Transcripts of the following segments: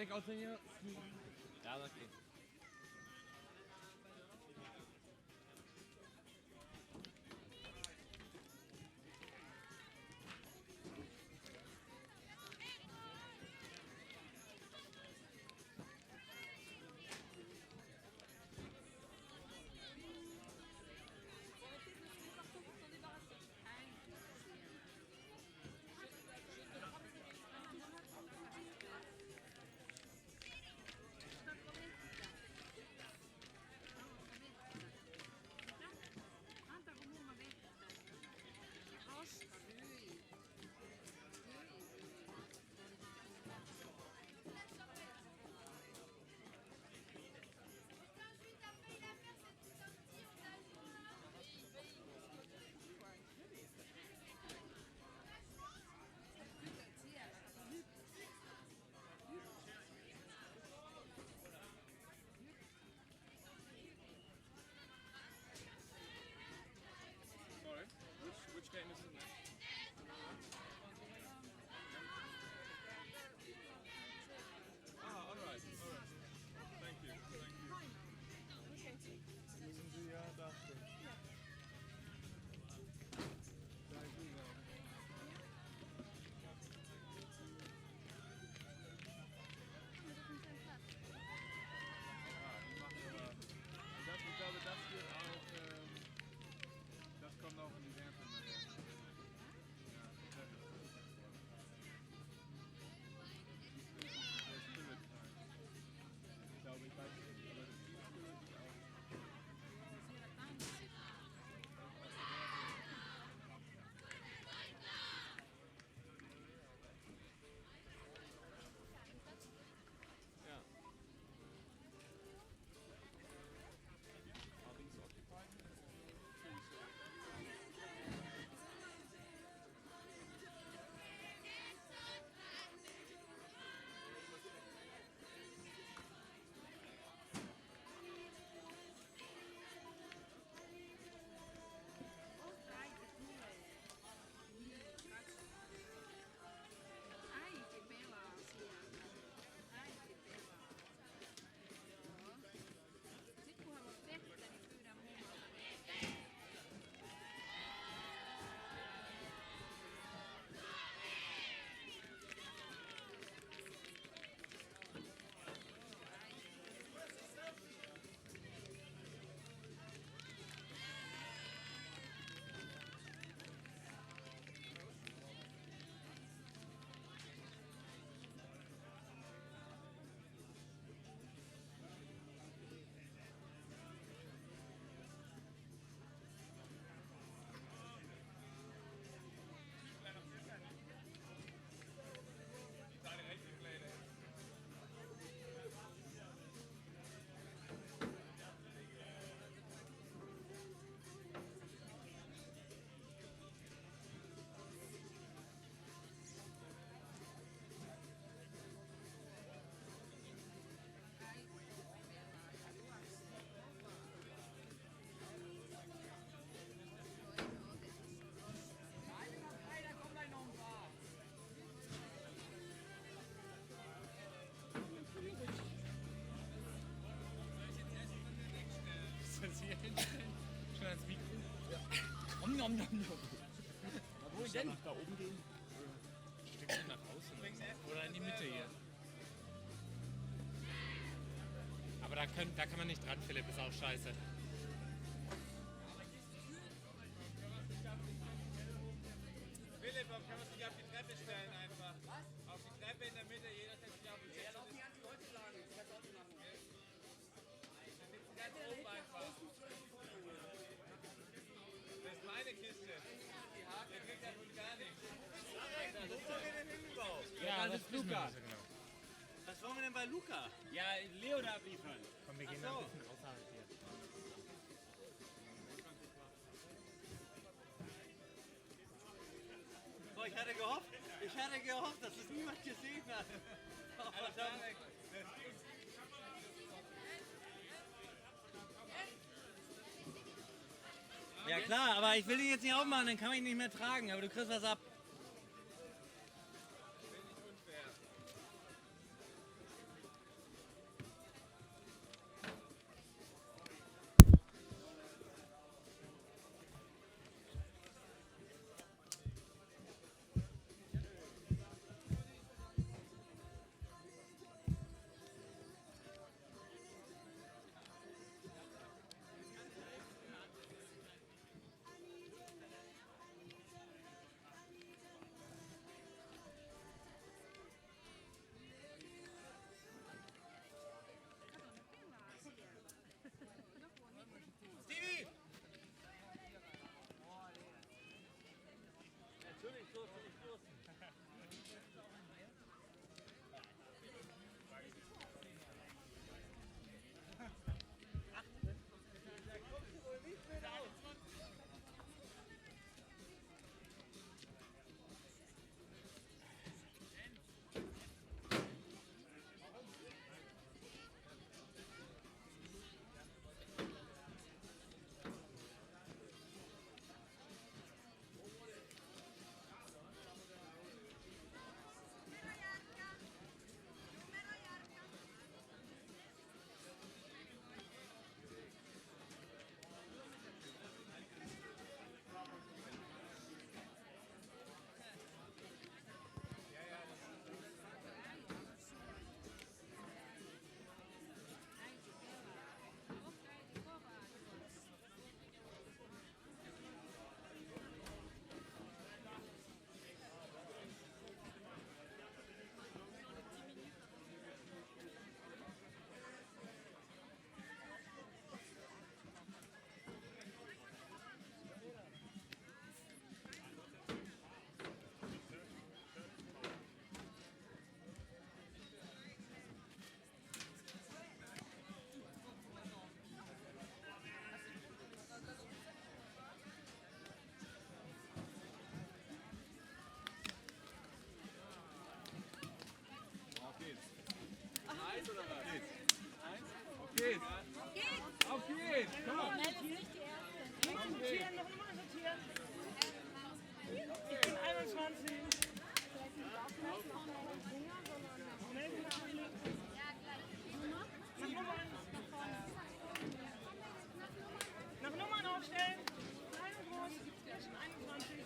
weg aus hier. Ja, okay. Sorry, which game is it now? Ah, alright. Thank you. Müssen Sie ja dachten. Da ist sie noch. Die machen aber. Ich glaube, das wird auch. Das kommt auch in die Werte nachher. Ja, das ist der Spirit-Teil. Ich glaube, ich weiß nicht, aber das Spirit ist auch. Ja. Are these occupied? das hier hinstellen? Schon ans Mikro? Ja. Nom. Wo denn? Nach da oben gehen? Ein Stückchen nach außen. Oder in die Mitte hier. Aber da kann man nicht dran, Philipp, ist auch scheiße. Philipp, warum kann man sich auf die Treppe stellen einfach? Was? Auf die Treppe in der Mitte, jeder stellt sich auf die Treppe. Ja, lauf die ganzen Leute lang, das kannst du auch nicht machen. Dann sitzt du ganz oben einfach. Das ist meine Kiste. Der kriegt davon gar nichts. Wo wollen wir denn hin überhaupt? Ja, das ist Luca. Was wollen wir denn bei Luca? Ja, Leo da abliefern. Komm, wir gehen da ein bisschen außerhalb hier. Oh, ich hatte gehofft, dass es niemand gesehen hat. Oh, verdammt. Ja klar, aber ich will ihn jetzt nicht aufmachen, dann kann man ihn nicht mehr tragen, aber du kriegst was ab. Sortieren, noch mal sortieren. Ich bin 21. Nach Nummern aufstellen. Klein und groß. Zwischen 21.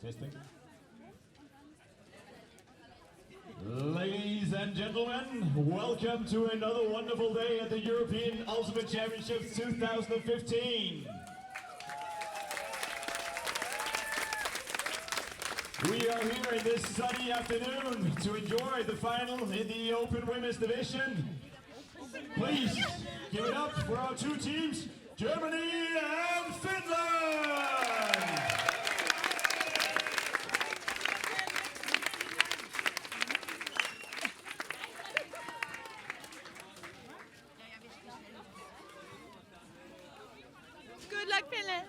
Testing. Ladies and gentlemen, welcome to another wonderful day at the European Ultimate Championships 2015. We are here in this sunny afternoon to enjoy the final in the Open Women's Division. Please give it up for our two teams, Germany and Finland! Good luck, Finland.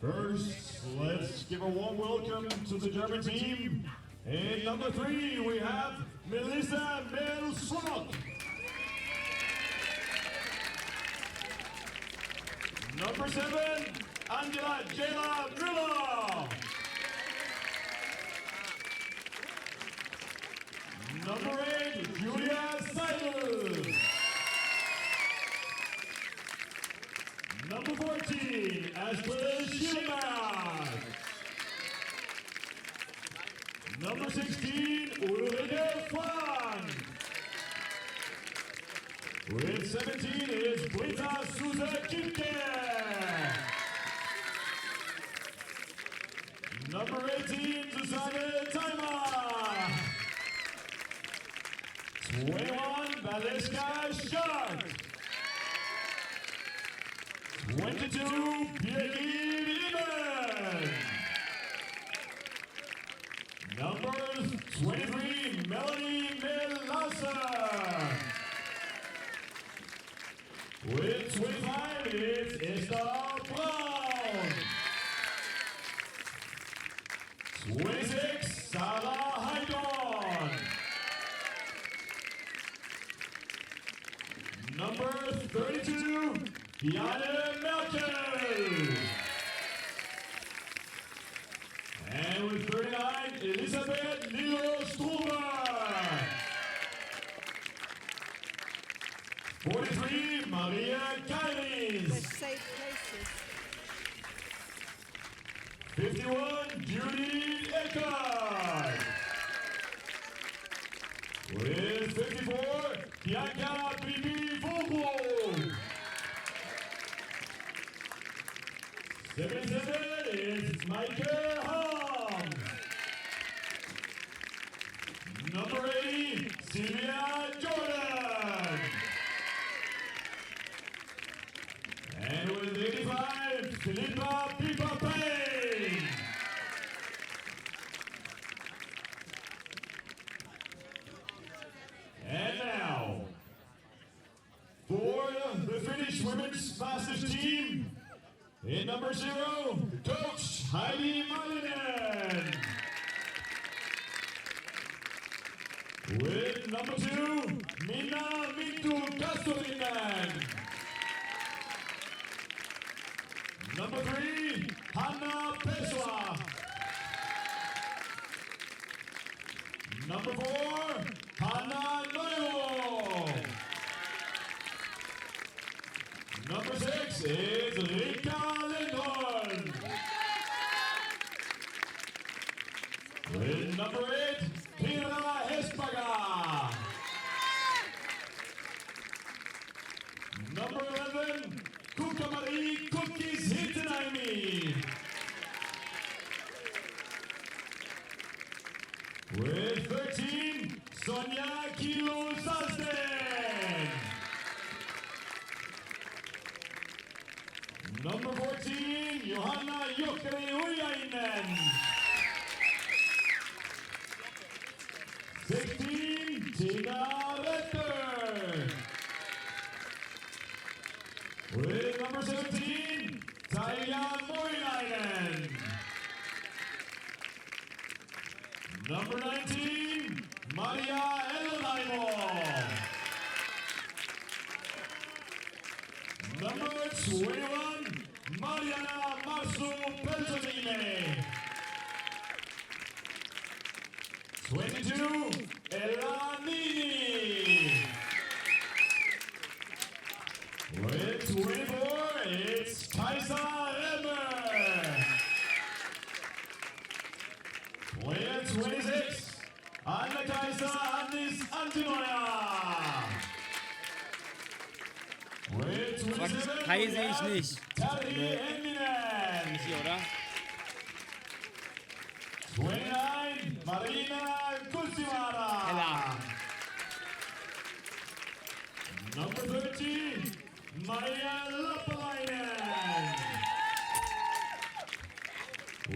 First, let's give a warm welcome to the German team. In number 3, we have Melissa Melsrock. Number 7, Angela Jela Müller. Number 8, Julia Seidel. Number 14, Astrid Schirmer. Number 16, Ulrike Frank. With 17 is Britta Suze Kinke. Number 18, Susanne Teimer. 21, Valeska Sharp. 22, Birgit Eben. Number 23, Melanie Melasser. With 25, it's Esther Braun. 26, Sarah Heidorn. Number 32, Diane Merkel. And with 39, Elisabeth Nilo-Struber. 43, Maria Kairis. Safe places. 51, Judy Eckert. With 54, Bianca Bibi Vogel. 77 is Michael Hahn. Number 80, Sylvia Jordan. And with 85, Philippa Pipa Payne. And now, for the Finnish women's masters team, in number 0, Coach Heidi Malinen. With number 2, Minna Mintu Kastorinen. Number 3, Hanna Pessoa. Number 4, Hanna Neuo. Number 6 is Rika Lindholm. With number 8, Kira Hespaga. Number 11, Kuka-Marie Cookies Hittenaimi. With 13, Sonja Kilo Salsten. Number 14, Johanna Jokeri Hujainen. 16, Tina Retter. With number 17, Taija Moinainen. Number 19, Maria Elnaimo. Number 21, Mariana Marsu Peltonine. 22, Ella Nini. With 24, it's Kaiser Remmer. With 26, Anna-Kaiser Andis Antineuer. With 27, Kai sehe ich nicht. Terry Emminen. Hier, oder? 29, Marina Kusimara. Number 30, Maria Lappalainen.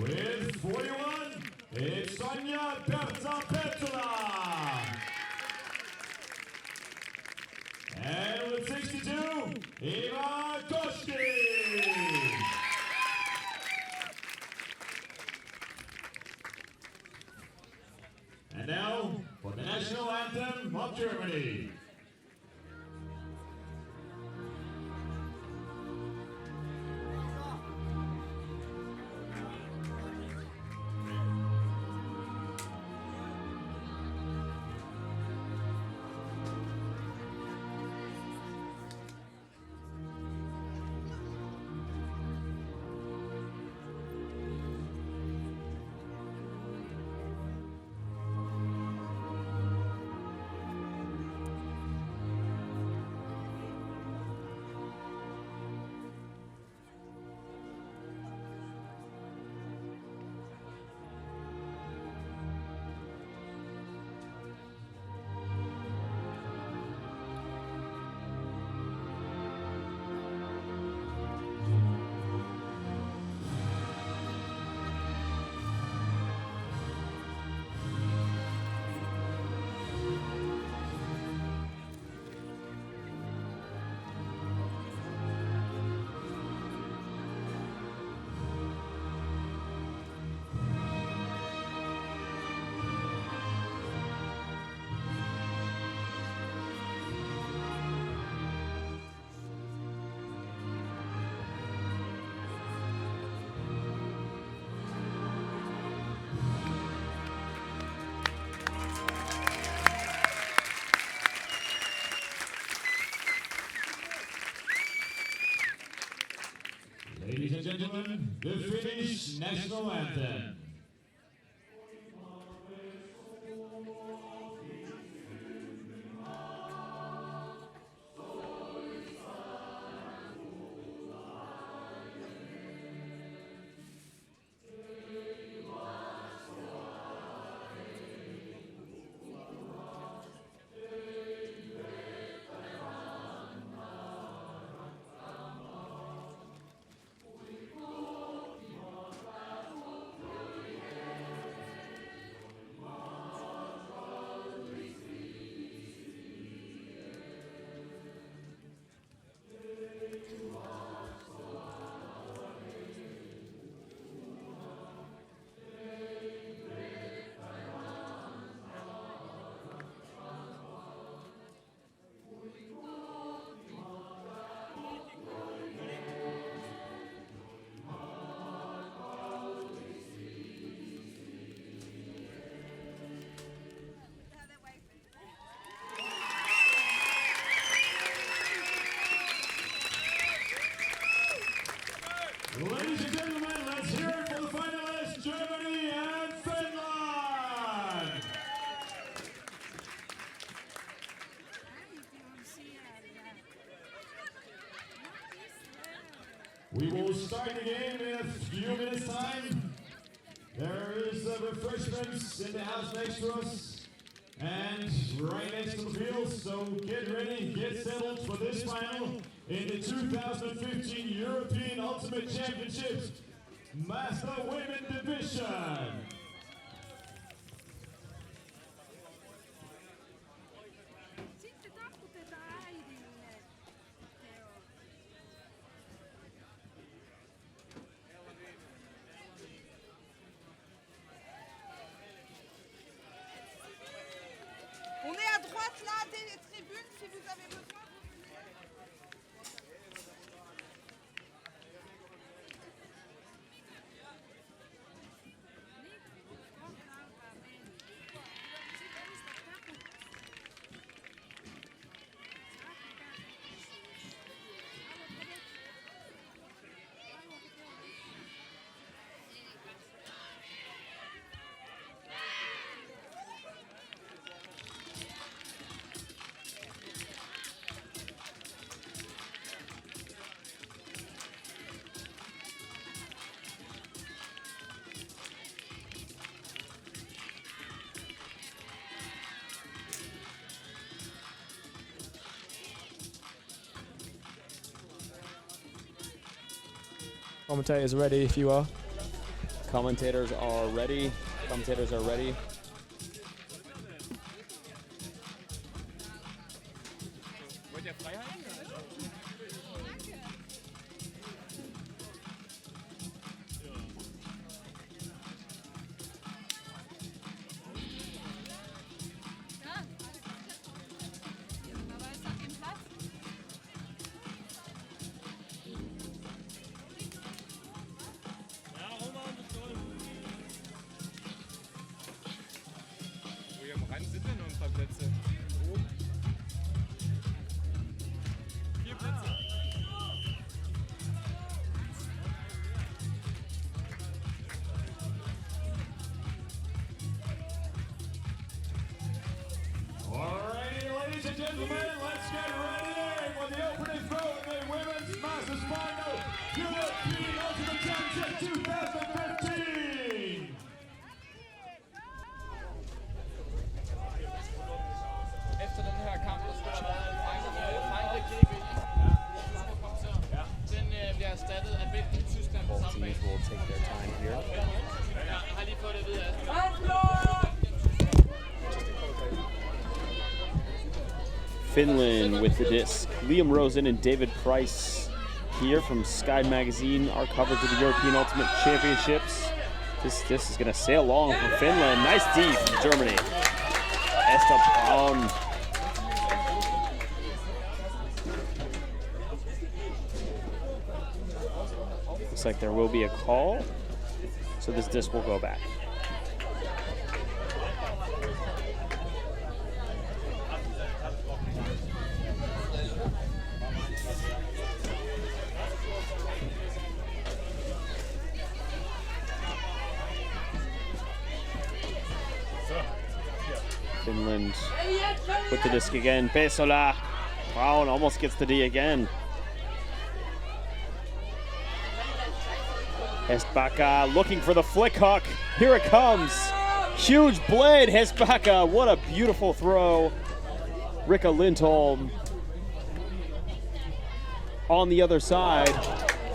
With 41, it's Sonja Perza-Petula. And with 62, Eva Koski. And now for the national anthem of Germany. Ladies and gentlemen, the Finnish national anthem. We will start the game in a few minutes' time. There is refreshments in the house next to us and right next to the field. So get ready, get settled for this final in the 2015 European Ultimate Championships Master Women Division. On est à droite là des tribunes si vous avez besoin. Commentators are ready if you are. Commentators are ready. Commentators are ready. Wollt ihr frei halten? Wo hier am Rand sind denn noch ein paar Plätze? Oben. 4 Plätze. Alrighty, ladies and gentlemen, let's get ready for the opening throw in the Women's Masters Final European Ultimate Championship 2015. Efter den her kamp, der skulle have været Frankrig den bliver erstattet af Belgien, Tyskland på Both samme teams bane. will take their time here. Jeg har lige fået det at vide af Finland with the disc. Liam Rosen and David Price here from Sky Magazine, our coverage of the European Ultimate Championships. This is going to sail long for Finland. Nice D from Germany. Esther Braun. Looks like there will be a call, so this disc will go back. Finland with the disc again. Pesola. Braun almost gets the D again. Hesbaka looking for the flick hook. Here it comes. Huge blade. Hesbaka. What a beautiful throw. Rika Lindholm on the other side,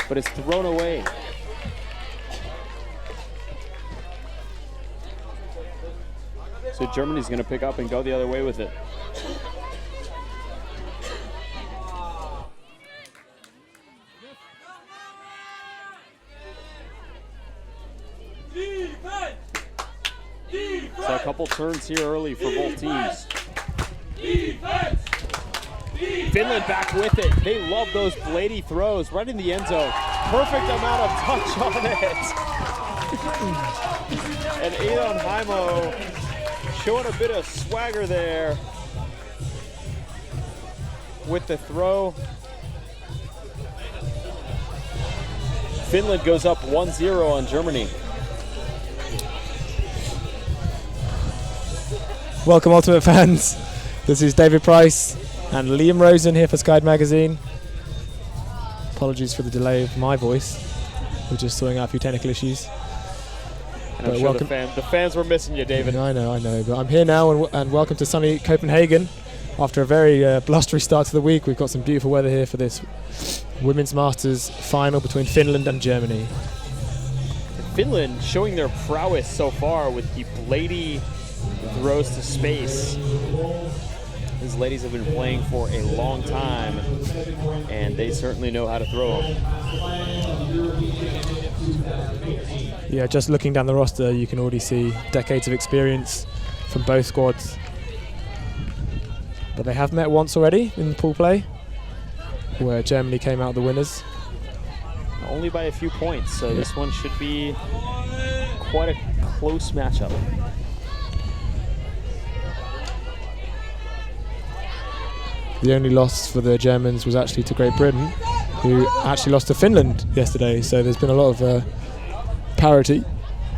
but it's thrown away. So Germany's going to pick up and go the other way with it. So a couple turns here early for both teams. Finland back with it. They love those bladey throws right in the end zone. Perfect amount of touch on it. And Adon Heimo showing a bit of swagger there with the throw. Finland goes up 1-0 on Germany. Welcome, Ultimate fans. This is David Price and Liam Rosen here for Sky Magazine. Apologies for the delay of my voice. We're just sorting out a few technical issues. And I'm sure the fans were missing you, David. I know. But I'm here now, and welcome to sunny Copenhagen. After a very blustery start to the week, we've got some beautiful weather here for this Women's Masters final between Finland and Germany. Finland showing their prowess so far with the Blady throws to space. These ladies have been playing for a long time, and they certainly know how to throw them. Yeah, just looking down the roster, you can already see decades of experience from both squads. But they have met once already in the pool play, where Germany came out the winners. Only by a few points, so this one should be quite a close matchup. The only loss for the Germans was actually to Great Britain, who actually lost to Finland yesterday. So there's been a lot of parity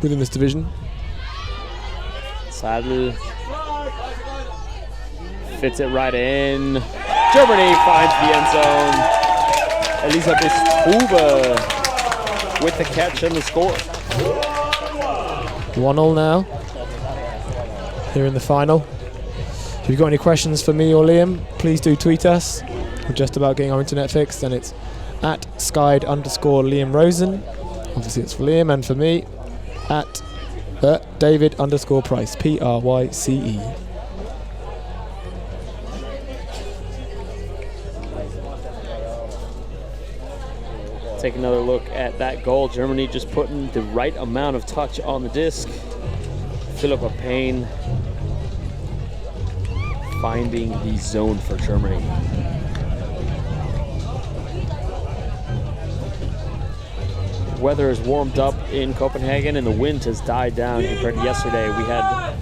within this division. Sadl fits it right in. Germany finds the end zone. Elisabeth Huber with the catch and the score. 1-1 now, here in the final. If you've got any questions for me or Liam, please do tweet us. We're just about getting our internet fixed, and it's at @Skyed_Liam Rosen. Obviously it's for Liam, and for me, at David_Price, Pryce. Take another look at that goal. Germany just putting the right amount of touch on the disc. Philippa Payne finding the zone for Germany. Weather has warmed up in Copenhagen and the wind has died down compared to yesterday. We had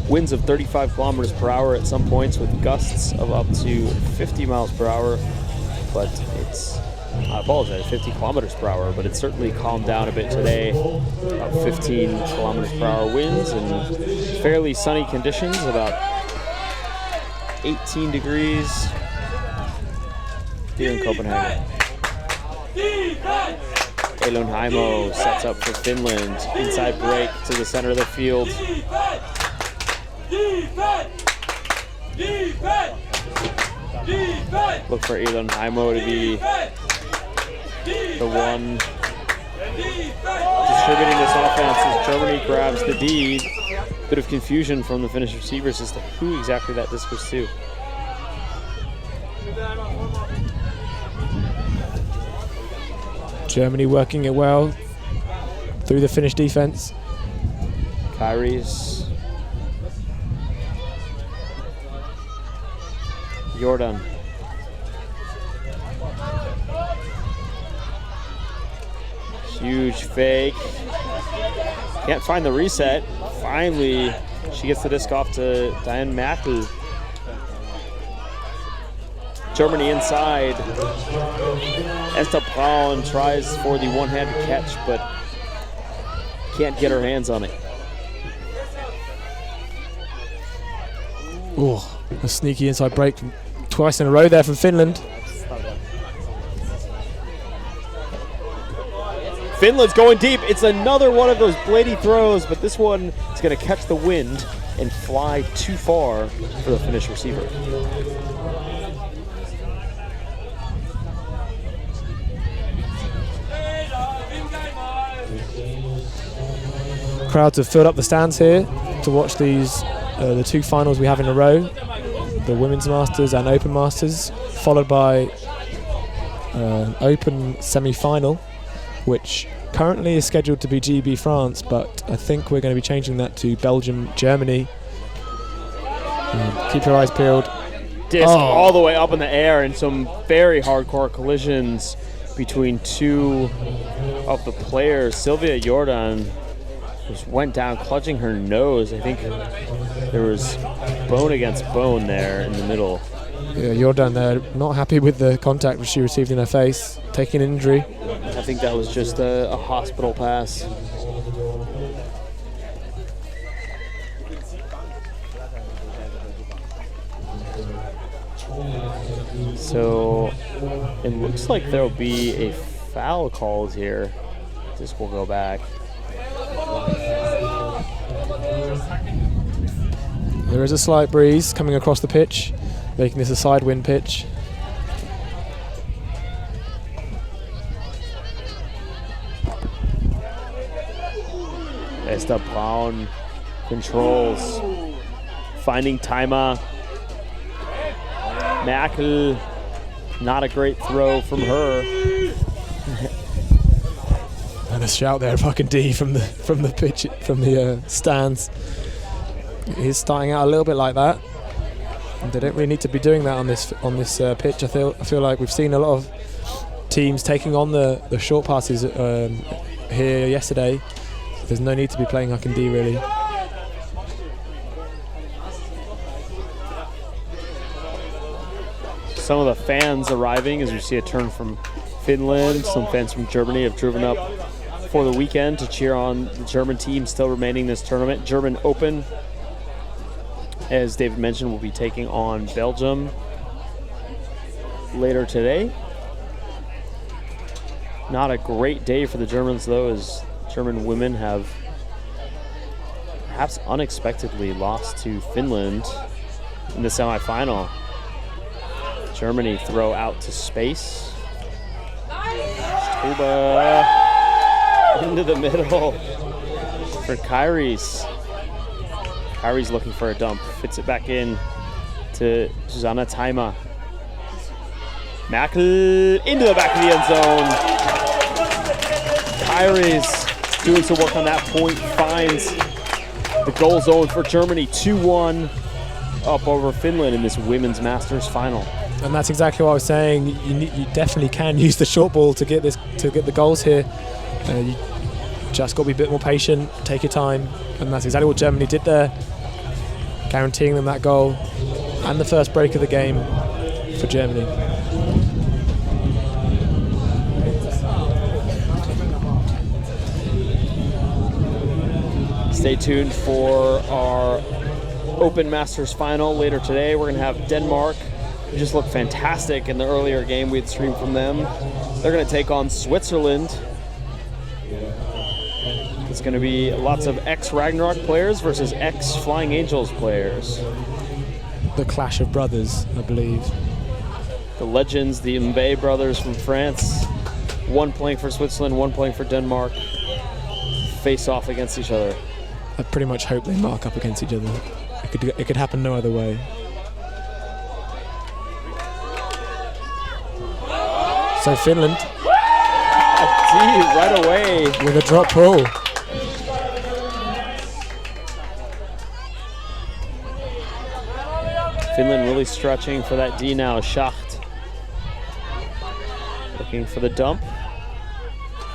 winds of 35 kilometers per hour at some points with gusts of up to 50 miles per hour, but it's, I apologize, 50 kilometers per hour, but it's certainly calmed down a bit today. About 15 kilometers per hour winds and fairly sunny conditions, about 18 degrees here in Copenhagen. Elon Haimo sets up for Finland. Inside break to the center of the field. Look for Elon Haimo to be the one distributing this offense as Germany grabs the D. Bit of confusion from the Finnish receivers as to who exactly that disc was to. Germany working it well through the Finnish defense. Kairis. Jordan. Huge fake. Can't find the reset. Finally, she gets the disc off to Diane Merkel. Germany inside. Esther Braun tries for the one-handed catch, but can't get her hands on it. Oh, a sneaky inside break twice in a row there from Finland. Finland's going deep. It's another one of those Blady throws, but this one is going to catch the wind and fly too far for the Finnish receiver. Crowds have filled up the stands here to watch these the two finals we have in a row, the Women's Masters and Open Masters, followed by an Open semi-final, which currently is scheduled to be GB France, but I think we're going to be changing that to Belgium, Germany. Keep your eyes peeled. Disc all the way up in the air, and some very hardcore collisions between two of the players. Sylvia Jordan just went down clutching her nose. I think there was bone against bone there in the middle. Yeah, Jordan there, not happy with the contact she received in her face, taking an injury. I think that was just a hospital pass. So it looks like there will be a foul called here. This will go back. There is a slight breeze coming across the pitch, making this a side wind pitch. Esther Braun controls, finding Timer. Merkel, not a great throw from her. And a shout there, fucking D from the pitch, from the stands. He's starting out a little bit like that. And they don't really need to be doing that on this pitch. I feel like we've seen a lot of teams taking on the short passes here yesterday. So there's no need to be playing Huck and D really. Some of the fans arriving as you see a turn from Finland. Some fans from Germany have driven up for the weekend to cheer on the German team still remaining in this tournament. German Open, as David mentioned, will be taking on Belgium later today. Not a great day for the Germans though, as German women have perhaps unexpectedly lost to Finland in the semifinal. Germany throw out to space. Stuba into the middle for Kyrie's. Kyrie's looking for a dump. Fits it back in to Susanna Timer. Merkel into the back of the end zone. Kyrie's doing some work on that point. Finds the goal zone for Germany. 2-1 up over Finland in this women's Masters final. And that's exactly what I was saying. You definitely can use the short ball to get the goals here. You just got to be a bit more patient, take your time, and that's exactly what Germany did there, guaranteeing them that goal and the first break of the game for Germany. Stay tuned for our Open Masters final later today. We're going to have Denmark, who just looked fantastic in the earlier game we had streamed from them. They're going to take on Switzerland. It's going to be lots of ex-Ragnarok players versus ex-Flying Angels players. The clash of brothers, I believe. The legends, the Mbaye brothers from France, one playing for Switzerland, one playing for Denmark, face off against each other. I pretty much hope they mark up against each other. It could happen no other way. So Finland, right away with a drop ball. Finland really stretching for that D now. Schacht looking for the dump.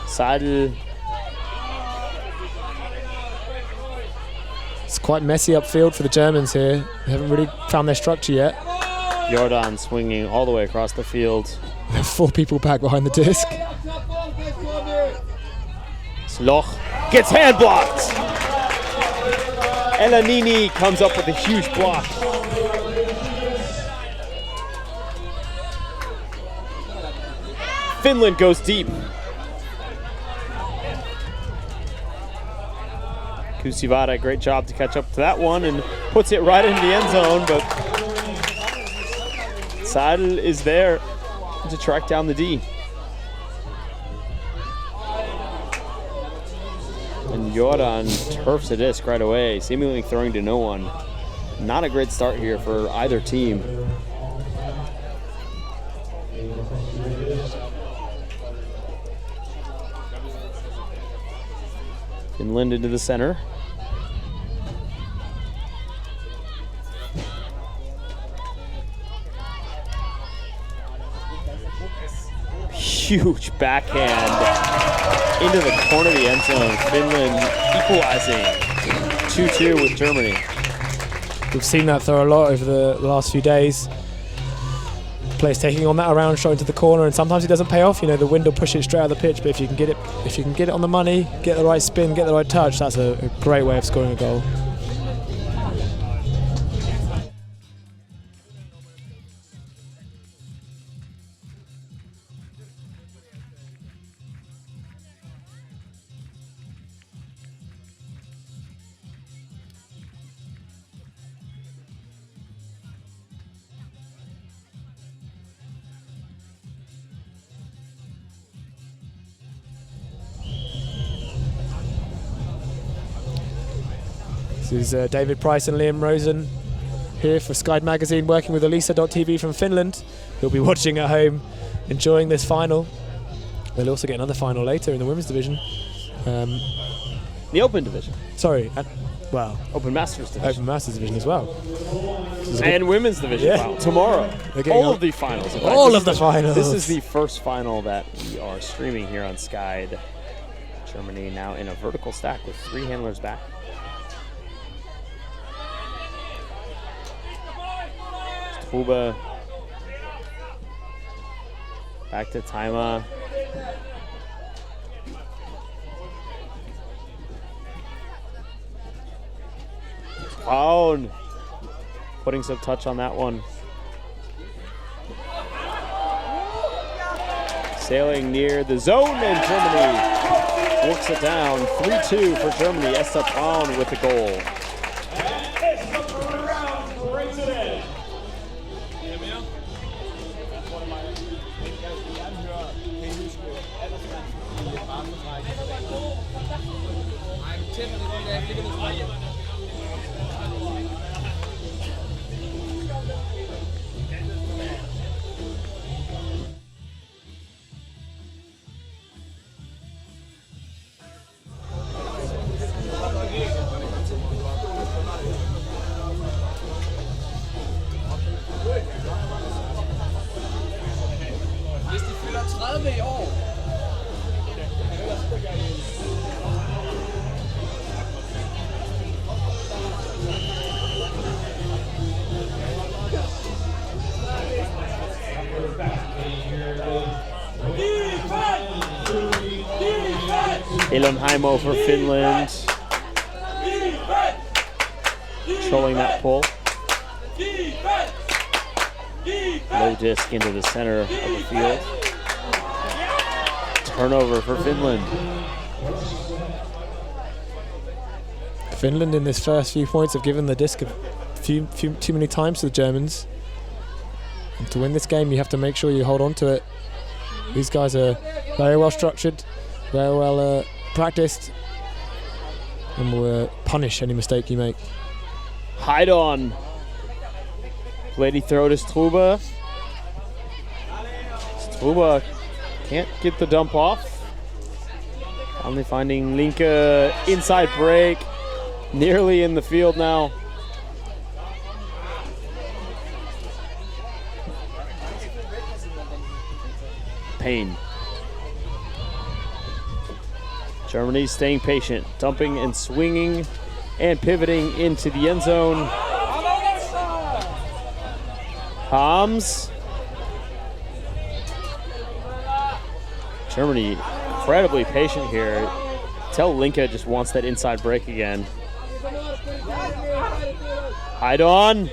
Seidel. It's quite messy upfield for the Germans here. They haven't really found their structure yet. Jordan swinging all the way across the field. There are 4 people back behind the disc. Sloch gets hand blocked. Elanini comes up with a huge block. Finland goes deep. Kusivara, great job to catch up to that one and puts it right into the end zone, but Seidel is there to track down the D. And Jordan turfs a disc right away, seemingly throwing to no one. Not a great start here for either team. Finland into the center. Huge backhand into the corner of the end zone. Finland equalizing 2-2 with Germany. We've seen that throw a lot over the last few days. Players taking on that around shot into the corner, and sometimes it doesn't pay off. You know, the wind will push it straight out of the pitch, but if you can get it on the money, get the right spin, get the right touch, that's a great way of scoring a goal. This is David Price and Liam Rosen here for Sky Magazine, working with Elisa.tv from Finland. Who'll be watching at home, enjoying this final. They'll also get another final later in the women's division. The Open division. Sorry, well, Open Masters division. Open Masters division as well. And women's division. Yeah. Wow. Tomorrow. All of the finals. In fact, All of the finals. This is the first final that we are streaming here on Sky. Germany now in a vertical stack with 3 handlers back. Strube. Back to Taima. Braun putting some touch on that one. Sailing near the zone, and Germany works it down. 3-2 for Germany. Esther Braun with the goal. Ilon Haimo for Finland. Controlling that pull. Low disc into the center of the field. Turnover for Finland. Finland in this first few points have given the disc a few too many times to the Germans. And to win this game, you have to make sure you hold on to it. These guys are very well structured, very well practiced, and will punish any mistake you make. Heidon. Lady throw to Strube. Strube can't get the dump off. Only finding Linke inside break. Nearly in the field now. Payne. Germany staying patient, dumping and swinging and pivoting into the end zone. Hams. Germany incredibly patient here. Tell Linke just wants that inside break again. Heidon.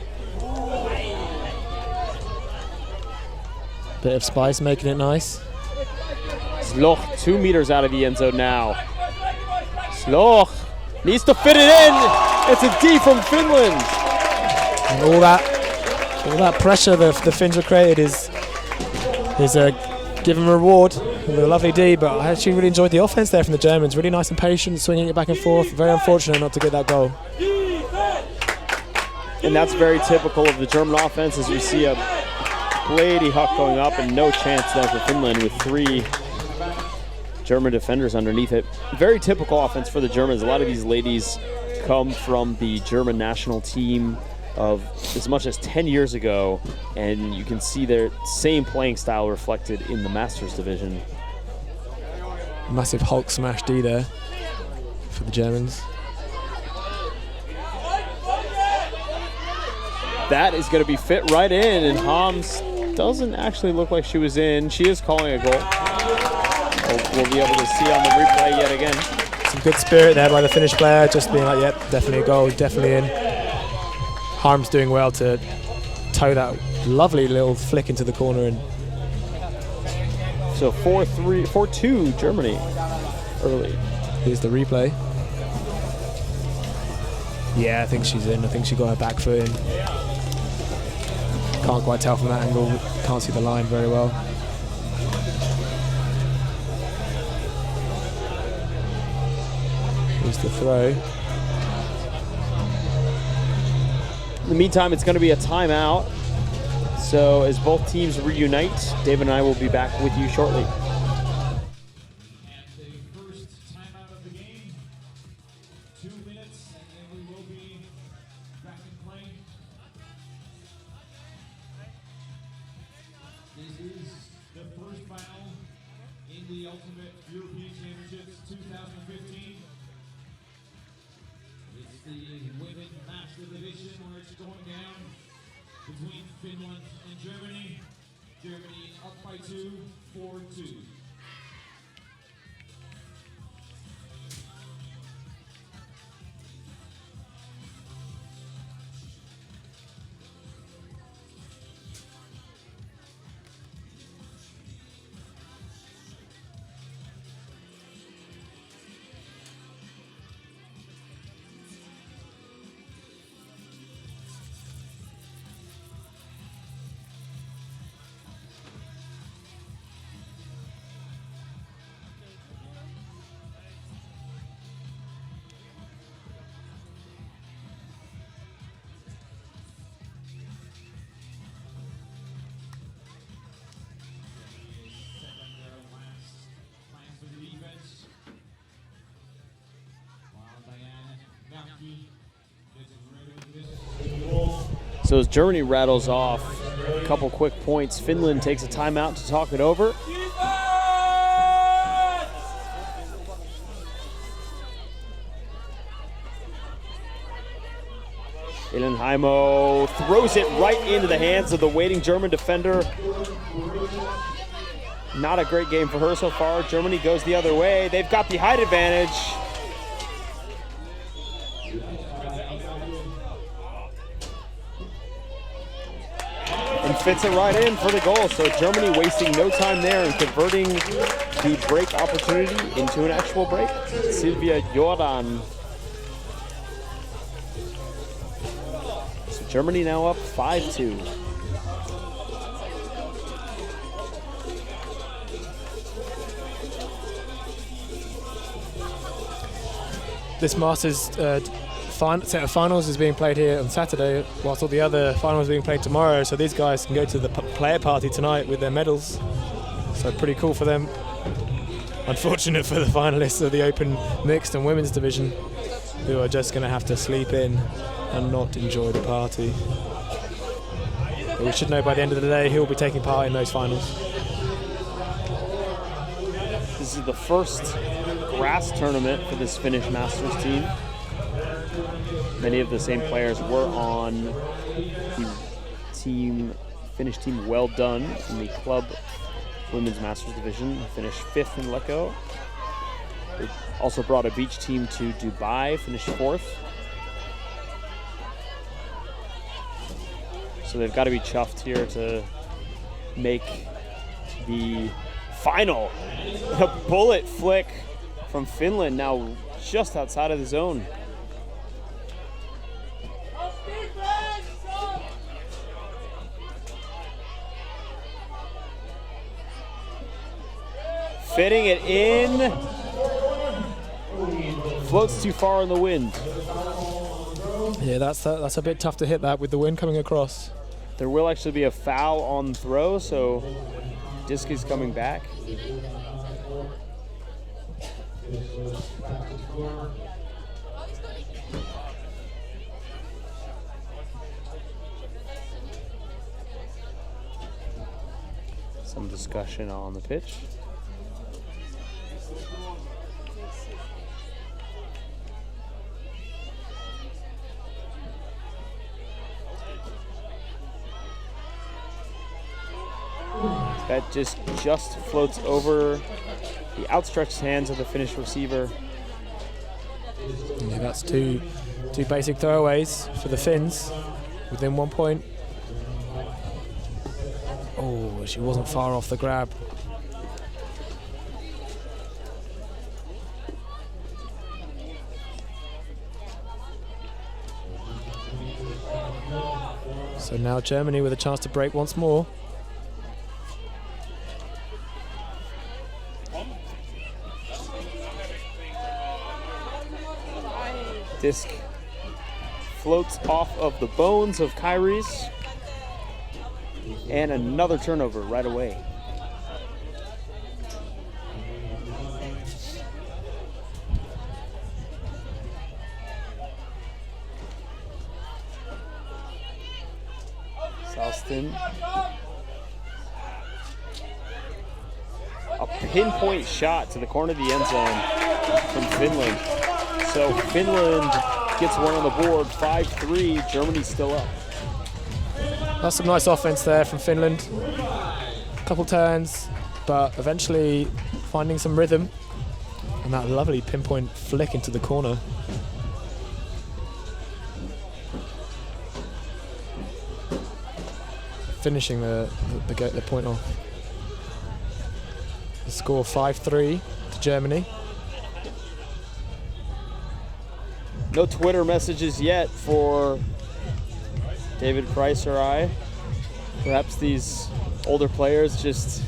Bit of spice making it nice. Sloch 2 meters out of the end zone now. Sloch needs to fit it in. It's a D from Finland. And all that pressure the Finns have created is given reward with a lovely D. But I actually really enjoyed the offense there from the Germans. Really nice and patient, swinging it back and forth. Very unfortunate not to get that goal. And that's very typical of the German offense, as we see a Blady Huck going up and no chance there for Finland with 3 German defenders underneath it. Very typical offense for the Germans. A lot of these ladies come from the German national team of as much as 10 years ago, and you can see their same playing style reflected in the Masters division. Massive Hulk smash D there for the Germans. That is going to be fit right in, and Hams doesn't actually look like she was in. She is calling a goal. We'll be able to see on the replay yet again. Some good spirit there by the Finnish player, just being like, yep, definitely a goal, definitely in. Harm's doing well to toe that lovely little flick into the corner. And so 4-2 Germany early. Here's the replay. Yeah, I think she's in. I think she got her back foot in. Can't quite tell from that angle. Can't see the line very well. Here's the throw. the meantime, it's going to be a timeout. So as both teams reunite, David and I will be back with you shortly. And the first timeout of the game, 2 minutes, and then we will be back in play. This is the first final in the Ultimate European Championships 2015. It's the women's master division where it's going down between Finland and Germany. Germany up by 2, 4-2. So as Germany rattles off a couple quick points, Finland takes a timeout to talk it over. Ilenheimo throws it right into the hands of the waiting German defender. Not a great game for her so far. Germany goes the other way. They've got the height advantage. And fits it right in for the goal. So Germany wasting no time there and converting the break opportunity into an actual break. Silvia Jordan. So Germany now up 5-2. This Masters set of finals is being played here on Saturday, whilst all the other finals are being played tomorrow. So these guys can go to the player party tonight with their medals. So pretty cool for them. Unfortunate for the finalists of the Open Mixed and Women's Division, who are just going to have to sleep in and not enjoy the party. But we should know by the end of the day who will be taking part in those finals. This is the first grass tournament for this Finnish Masters team. Many of the same players were on the Finnish team Well Done in the club Women's Masters Division. Finished 5th in Lecco. They also brought a beach team to Dubai, finished 4th. So they've got to be chuffed here to make the final. A bullet flick from Finland, now just outside of the zone. Fitting it in. Floats too far in the wind. Yeah, that's a bit tough to hit that with the wind coming across. There will actually be a foul on throw, so disc is coming back. Some discussion on the pitch. That just floats over the outstretched hands of the Finnish receiver. Yeah, that's two basic throwaways for the Finns within 1 point. Oh, she wasn't far off the grab. So now Germany with a chance to break once more. Disc floats off of the bones of Kyrie's. And another turnover right away. Southston. A pinpoint shot to the corner of the end zone from Finland. So Finland gets one on the board, 5-3. Germany's still up. That's some nice offense there from Finland. Couple turns, but eventually finding some rhythm. And that lovely pinpoint flick into the corner. Finishing the point off. The score 5-3 to Germany. No Twitter messages yet for David Price or I. Perhaps these older players just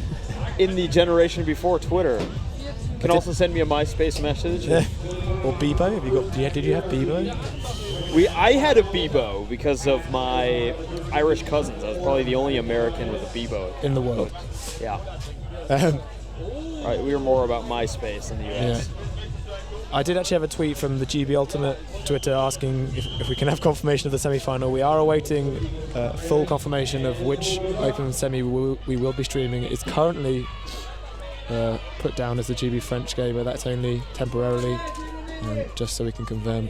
in the generation before Twitter can also send me a MySpace message. Or Bebo? Have you got? Did you have Bebo? I had a Bebo because of my Irish cousins. I was probably the only American with a Bebo in the world. Yeah. Right, we were more about MySpace in the US. Yeah. I did actually have a tweet from the GB Ultimate Twitter asking if we can have confirmation of the semi-final. We are awaiting full confirmation of which Open semi we will be streaming. It's currently put down as the GB French game, but that's only temporarily, just so we can confirm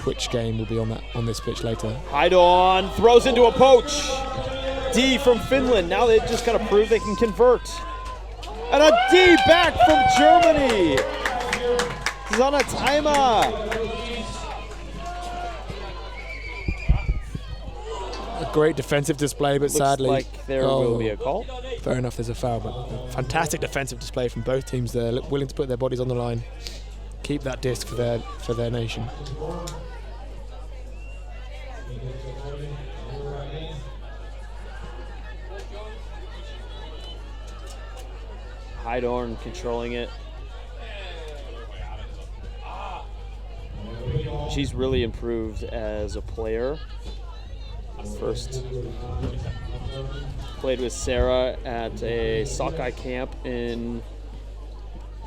which game will be on this pitch later. Haidon throws into a poach. D from Finland. Now they've just got to prove they can convert. And a D back from Germany. Susanna Taima. A great defensive display, but Looks sadly, like there will be a call. Fair enough, there's a foul, but a fantastic defensive display from both teams there, willing to put their bodies on the line, keep that disc for their nation. Haidorn controlling it. She's really improved as a player. First played with Sarah at a sockeye camp in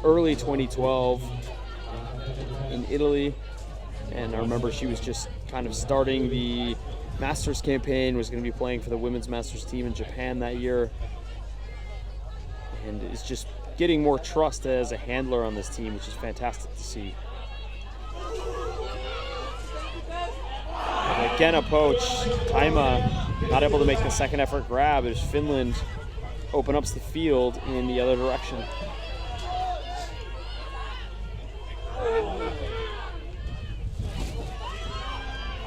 early 2012 in Italy. And I remember she was just kind of starting the Masters campaign, was going to be playing for the women's Masters team in Japan that year. And is just getting more trust as a handler on this team, which is fantastic to see. And again, a poach. Taima not able to make the second effort grab as Finland open up the field in the other direction.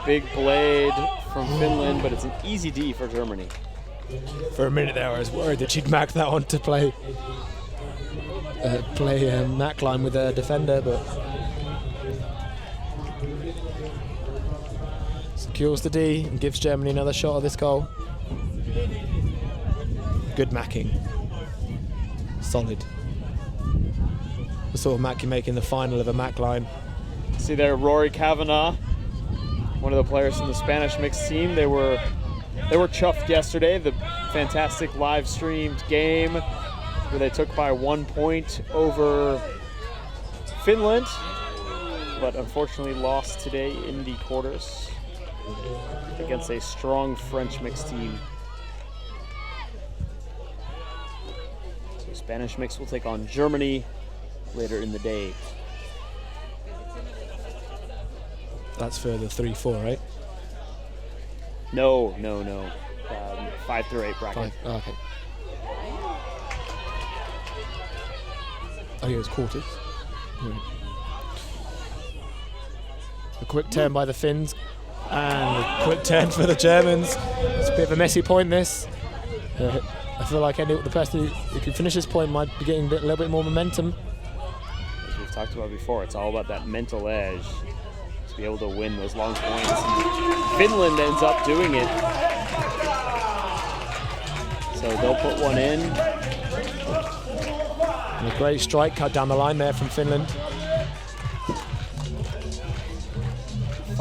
Big blade from Finland, but it's an easy D for Germany. For a minute there, I was worried that she'd mac that on to play Mac line with a defender, but secures the D and gives Germany another shot at this goal. Good macking. Solid. The sort of mac you make in the final of a Mac line. See there, Rory Kavanagh, one of the players from the Spanish mixed team. They were chuffed yesterday, the fantastic live streamed game where they took by 1 point over Finland, but unfortunately lost today in the quarters against a strong French mixed team. So Spanish mix will take on Germany later in the day. That's for the 3-4, right? No. 5 through 8 bracket. Oh, okay. Oh, yeah, it's quarters. Yeah. A quick turn by the Finns and a quick turn for the Germans. It's a bit of a messy point, this. I feel like the person who can finish this point might be getting a little bit more momentum. As we've talked about before, it's all about that mental edge to be able to win those long points. And Finland ends up doing it. So they'll put one in. And a great strike cut down the line there from Finland.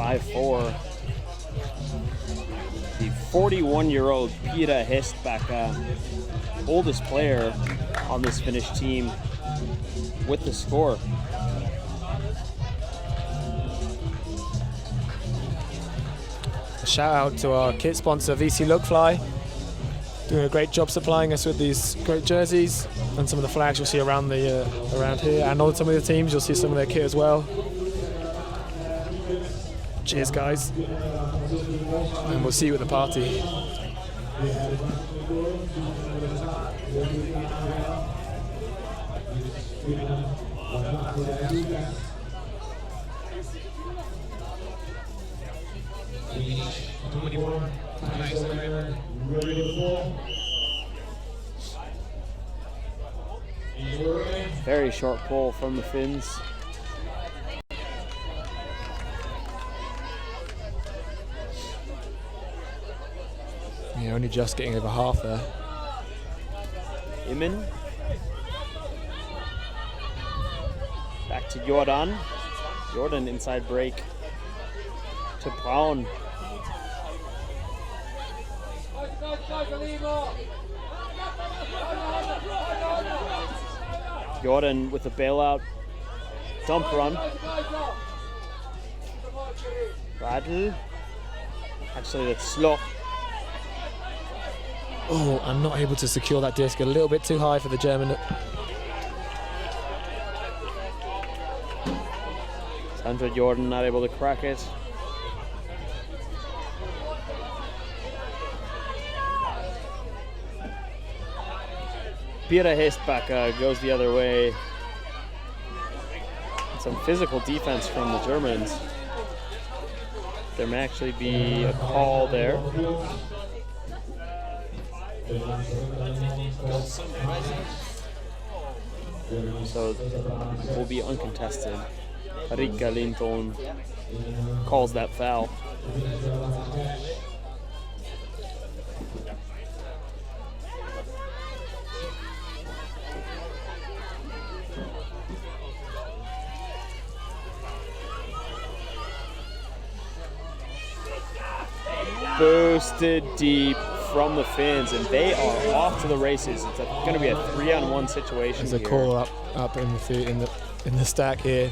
5'4". The 41-year-old Pira Hestbacka, oldest player on this Finnish team with the score. A shout out to our kit sponsor VC Lookfly, doing a great job supplying us with these great jerseys and some of the flags you'll see around the around here, and on some of the teams you'll see some of their kit as well. Cheers, guys, and we'll see you at the party. Very short pull from the Finns. Yeah, only just getting over half there. Imin. Back to Jordan. Jordan inside break to Braun. Jordan with a bailout. Dump run. Radl. Actually, that's Sloch. Oh, I'm not able to secure that disc. A little bit too high for the German. Sandra Jordan not able to crack it. Pira Hestbacka goes the other way. Some physical defense from the Germans. There may actually be a call there. So it will be uncontested. Rika Linton calls that foul. Boosted deep from the Finns, and they are off to the races. It's going to be a 3-on-1 situation. There's a call up in the stack here.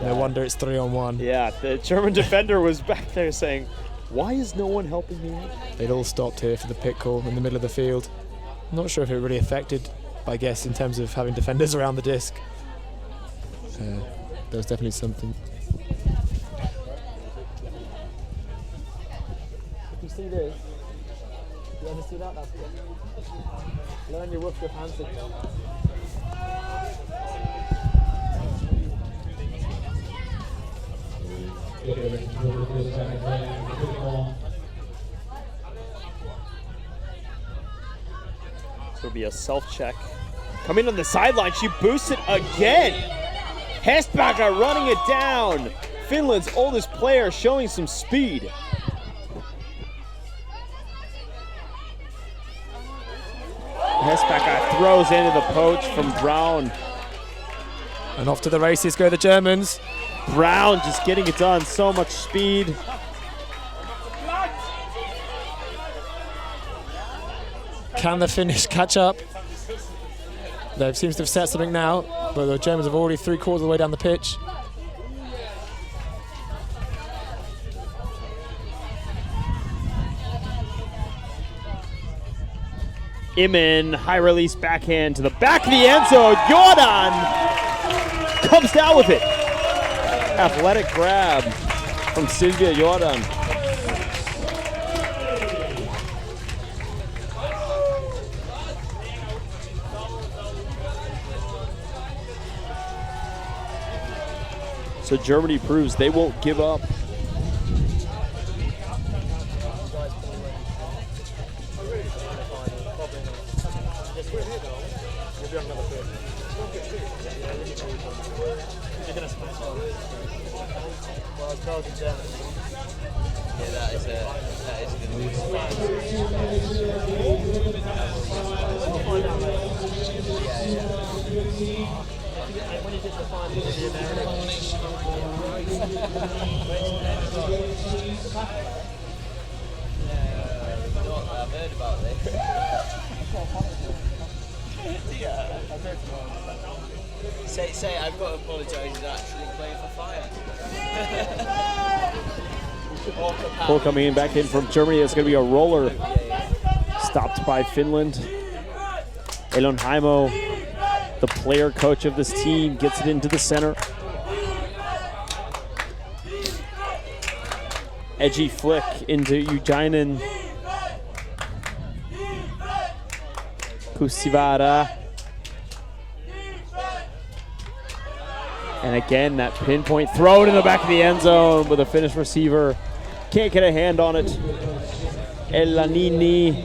No wonder it's 3-on-1. Yeah, the German defender was back there saying, "Why is no one helping me?" They'd all stopped here for the pit call in the middle of the field. Not sure if it really affected, I guess, in terms of having defenders around the disc. There was definitely something. If you see this, you ever see that? That's good. Learn your woof hand signal. This will be a self-check. Coming on the sideline, she boosts it again. Hestbacka running it down. Finland's oldest player showing some speed. Hestbacka throws into the poach from Braun. And off to the races go the Germans. Braun just getting it done, so much speed. Can the Finnish catch up? They seems to have set something now, but the Germans have already 3/4 of the way down the pitch. Imin, high release backhand to the back of the end zone. Jordan comes down with it. Athletic grab from Sylvia Jordan. So Germany proves they won't give up. when he did the final, was he I've heard about this. Say I've got to apologise, he's actually playing for Fire. Pull coming in back in from Germany. It's going to be a roller. Stopped by Finland. Elon Heimo, the player coach of this team, gets it into the center. Edgy flick into Ujjainen. Kusivara. And again, that pinpoint throw in the back of the end zone with a Finnish receiver. Can't get a hand on it. Elanini.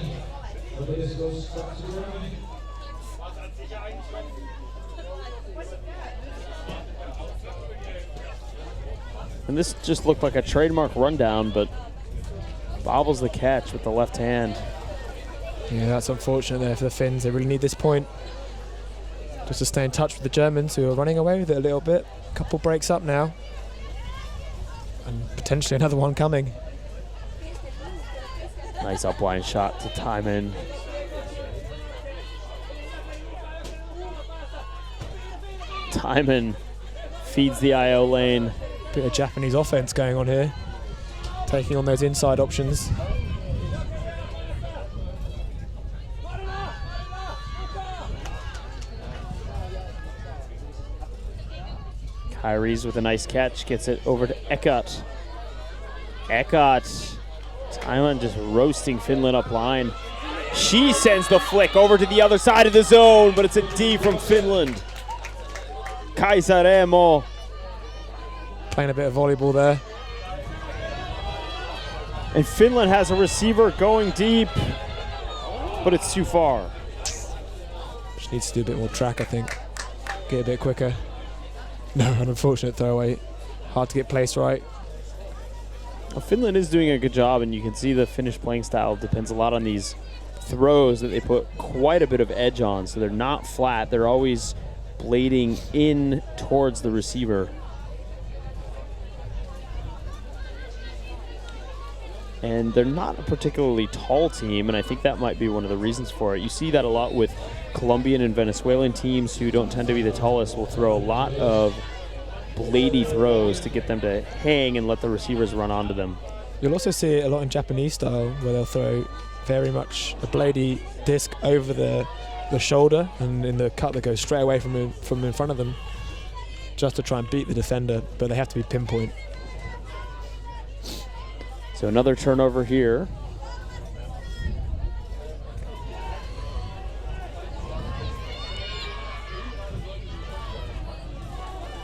And this just looked like a trademark rundown, but bobbles the catch with the left hand. Yeah, that's unfortunate there for the Finns. They really need this point just to stay in touch with the Germans, who are running away with it a little bit. A couple breaks up now. And potentially another one coming. Nice upline shot to Taiman. Taiman feeds the IO lane. Bit of Japanese offense going on here. Taking on those inside options. Kyrie's with a nice catch, gets it over to Eckert. Eckert, Thailand just roasting Finland up line. She sends the flick over to the other side of the zone, but it's a D from Finland. Kaisaremo. Playing a bit of volleyball there. And Finland has a receiver going deep, but it's too far. Just needs to do a bit more track, I think. Get a bit quicker. No, an unfortunate throwaway. Hard to get placed right. Well, Finland is doing a good job, and you can see the Finnish playing style depends a lot on these throws that they put quite a bit of edge on. So they're not flat. They're always blading in towards the receiver. And they're not a particularly tall team, and I think that might be one of the reasons for it. You see that a lot with Colombian and Venezuelan teams who don't tend to be the tallest will throw a lot of blady throws to get them to hang and let the receivers run onto them. You'll also see it a lot in Japanese style, where they'll throw very much a blady disc over the shoulder, and in the cut that goes straight away from in front of them, just to try and beat the defender, but they have to be pinpoint. So another turnover here.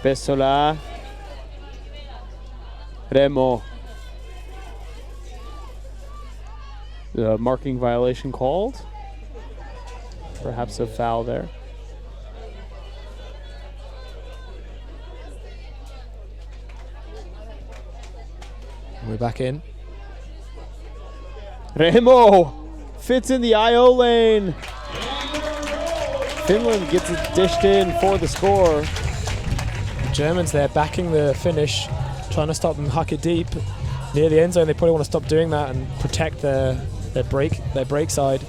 Pesola. Remo. The marking violation called. Perhaps a foul there. We're back in. Remo fits in the IO lane. Finland gets it dished in for the score. The Germans there backing the Finnish, trying to stop them huck it deep near the end zone. They probably want to stop doing that and protect their break side.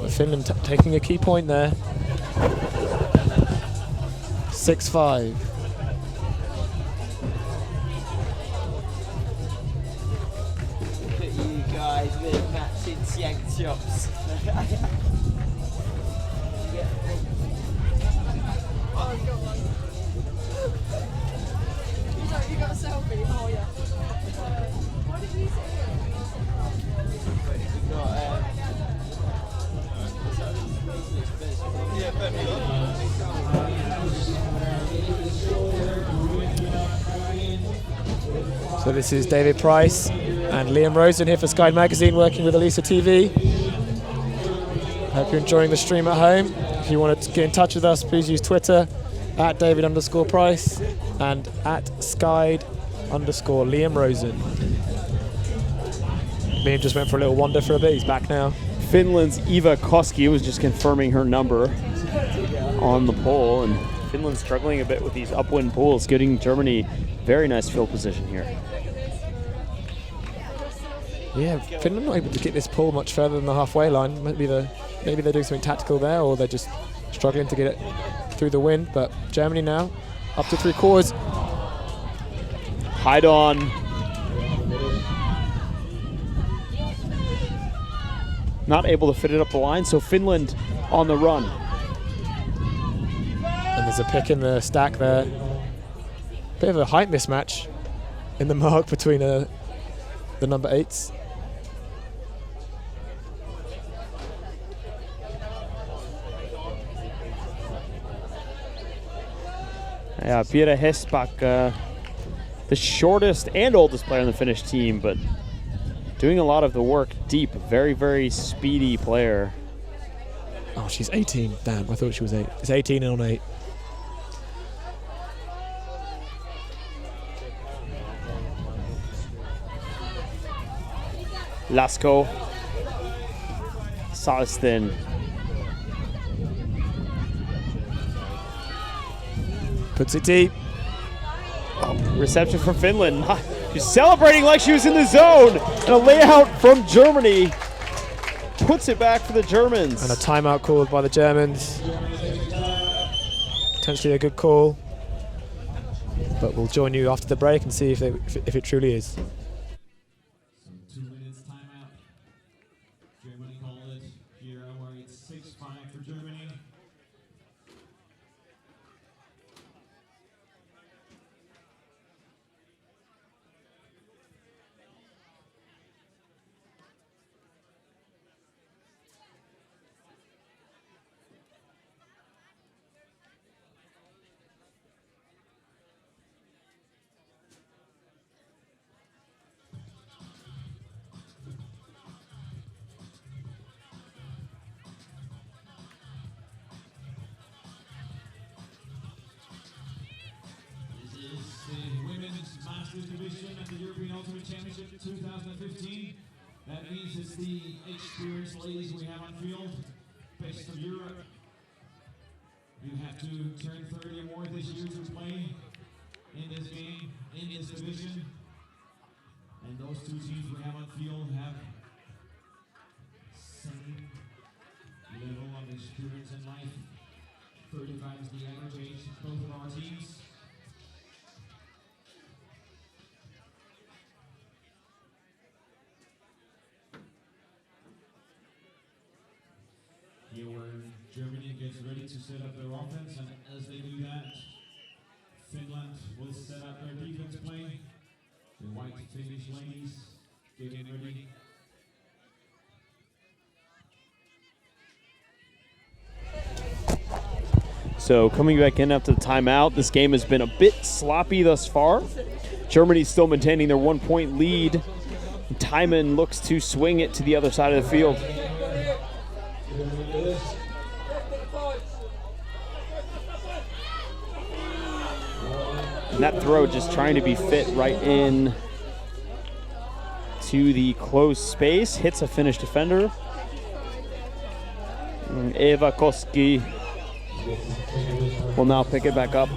Finland taking a key point there. 6-5. Look at you guys with matching shank chops. You got a selfie? Oh yeah. Why did you say So this is David Price and Liam Rosen here for Sky Magazine, working with Elisa TV. Hope you're enjoying the stream at home. If you want to get in touch with us, please use Twitter at David_Price and at Sky_Liam Rosen. Liam just went for a little wander for a bit. He's back now. Finland's Eva Koski was just confirming her number. on the pole, and Finland struggling a bit with these upwind poles, giving Germany very nice field position here. Yeah, Finland not able to get this pole much further than the halfway line. Maybe they're doing something tactical there, or they're just struggling to get it through the wind. But Germany now up to 3/4. Heidon. Not able to fit it up the line, so Finland on the run. And there's a pick in the stack there. Bit of a height mismatch in the mark between the number 8s. Yeah, Pira Hesbak, the shortest and oldest player on the Finnish team, but doing a lot of the work deep. Very, very speedy player. Oh, she's 18. Damn, I thought she was 8. It's 18 and on 8. Lasko. Salston. Puts it deep. Reception from Finland. She's celebrating like she was in the zone. And a layout from Germany puts it back for the Germans. And a timeout called by the Germans. Potentially a good call. But we'll join you after the break and see if it truly is. 2 minutes timeout. Germany called it here, where it's 6-5 for Germany. Division at the European Ultimate Championship 2015. That means it's the experienced ladies we have on field, best of Europe. You have to turn 30 or more this year to play in this game, in this division. And those two teams we have on field have same level of experience in life. 35 is the average age of both of our teams. Here where Germany gets ready to set up their offense, and as they do that, Finland will set up their defense play. The white Finnish ladies getting ready. So coming back in after the timeout, this game has been a bit sloppy thus far. Germany's still maintaining their 1-point lead. Timon looks to swing it to the other side of the field. And that throw just trying to be fit right in to the closed space. Hits a Finnish defender. And Eva Koski will now pick it back up.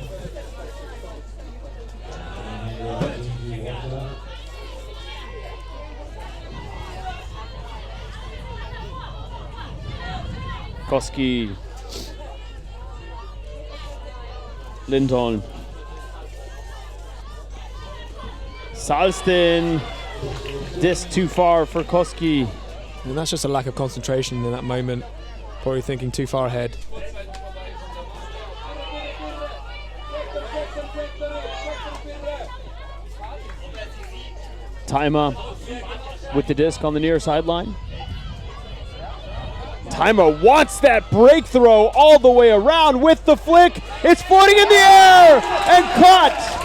Koski. Linton. Salston. Disc too far for Koski. And that's just a lack of concentration in that moment. Probably thinking too far ahead. Taima with the disc on the near sideline. Taima wants that break throw all the way around with the flick. It's floating in the air and caught.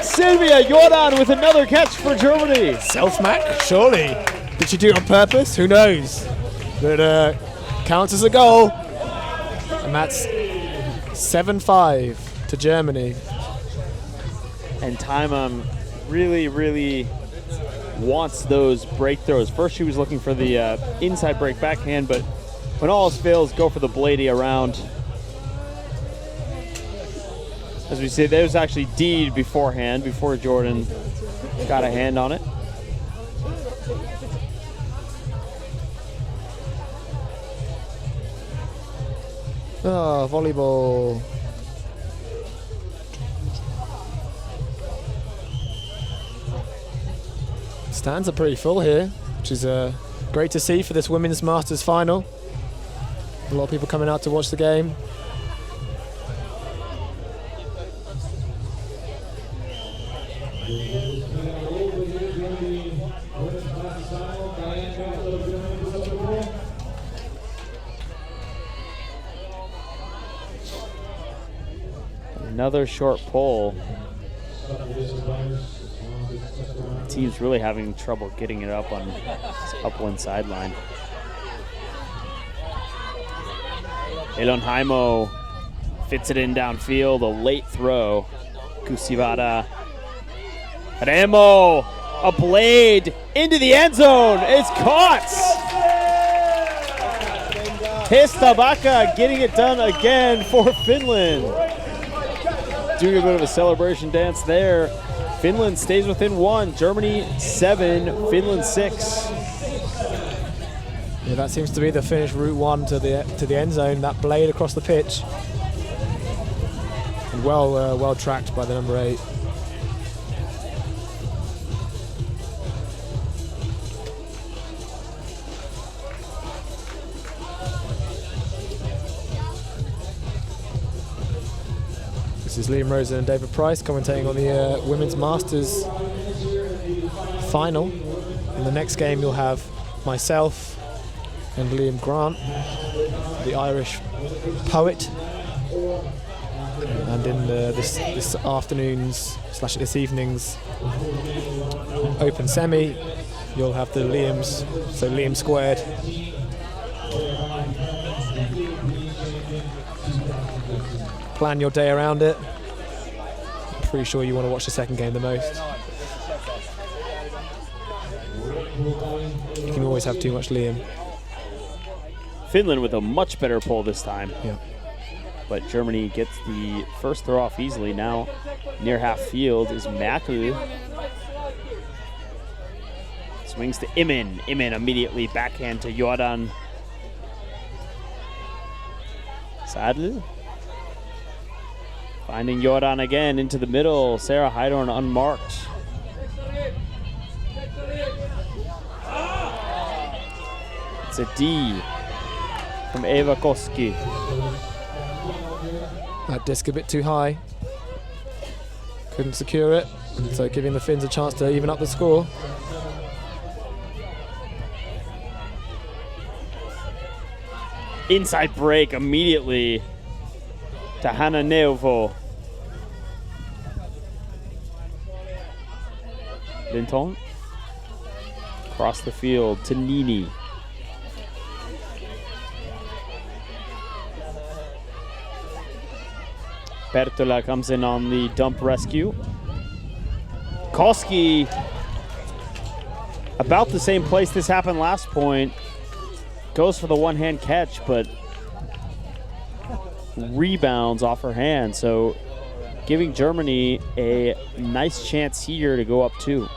Sylvia Jordan with another catch for Germany. Self-mack, surely. Did she do it on purpose? Who knows? But counts as a goal. And that's 7-5 to Germany. And Taima really wants those break throws. First she was looking for the inside break backhand, but when all else fails, go for the bladey around. As we say, there was actually deed beforehand, before Jordan got a hand on it. Oh, volleyball. Stands are pretty full here, which is great to see for this Women's Masters final. A lot of people coming out to watch the game. Another short pole. The team's really having trouble getting it up on one sideline. Elon Jaimo fits it in downfield, a late throw. Kusivada. Remo, a blade into the end zone. It's caught. Hestabaka getting it done again for Finland. Doing a bit of a celebration dance there. Finland stays within 1. Germany 7, Finland 6. Yeah, that seems to be the Finnish route 1 to the end zone. That blade across the pitch, and well tracked by the number 8. This is Liam Rosen and David Price commentating on the Women's Masters final. In the next game, you'll have myself and Liam Grant, the Irish poet. And in this afternoon's / this evening's open semi, you'll have the Liams, so Liam squared. Plan your day around it. I'm pretty sure you want to watch the second game the most. You can always have too much Liam. Finland with a much better pull this time. Yeah. But Germany gets the first throw off easily. Now near half field is Merkel. Swings to Imin. Imin immediately backhand to Jordan. Sadl. Finding Jordan again into the middle. Sarah Heidorn unmarked. It's a D from Eva Koski. That disc a bit too high. Couldn't secure it, so giving the Finns a chance to even up the score. Inside break immediately to Hanna Neuvo. Linton. Across the field to Nini. Pertola comes in on the dump rescue. Koski, about the same place this happened last point, goes for the one-hand catch, but rebounds off her hand. So giving Germany a nice chance here to go up 2.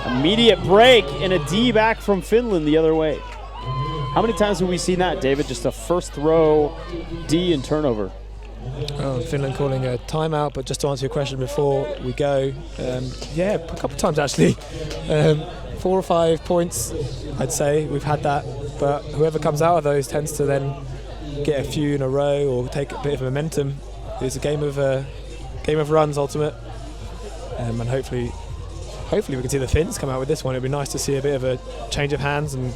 Immediate break and a D back from Finland the other way. How many times have we seen that, David? Just a first throw D and turnover. Oh, Finland calling a timeout, but just to answer your question before we go, yeah, a couple of times actually. 4 or 5 points, I'd say, we've had that, but whoever comes out of those tends to then get a few in a row or take a bit of momentum. It's a game of runs, ultimate, and hopefully we can see the Finns come out with this one. It'd be nice to see a bit of a change of hands and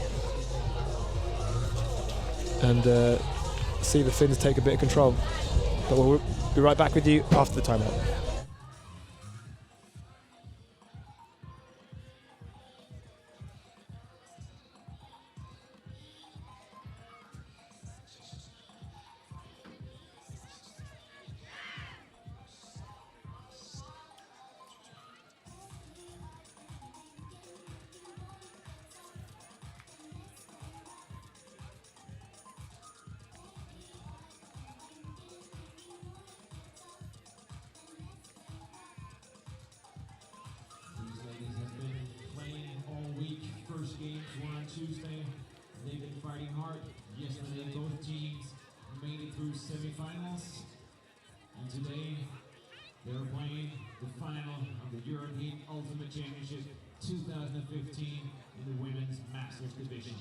see the Finns take a bit of control. But we'll be right back with you after the timeout. games were on Tuesday. They've been fighting hard. Yesterday, both teams made it through semifinals. And today, they're playing the final of the European Ultimate Championship 2015 in the Women's Masters Division.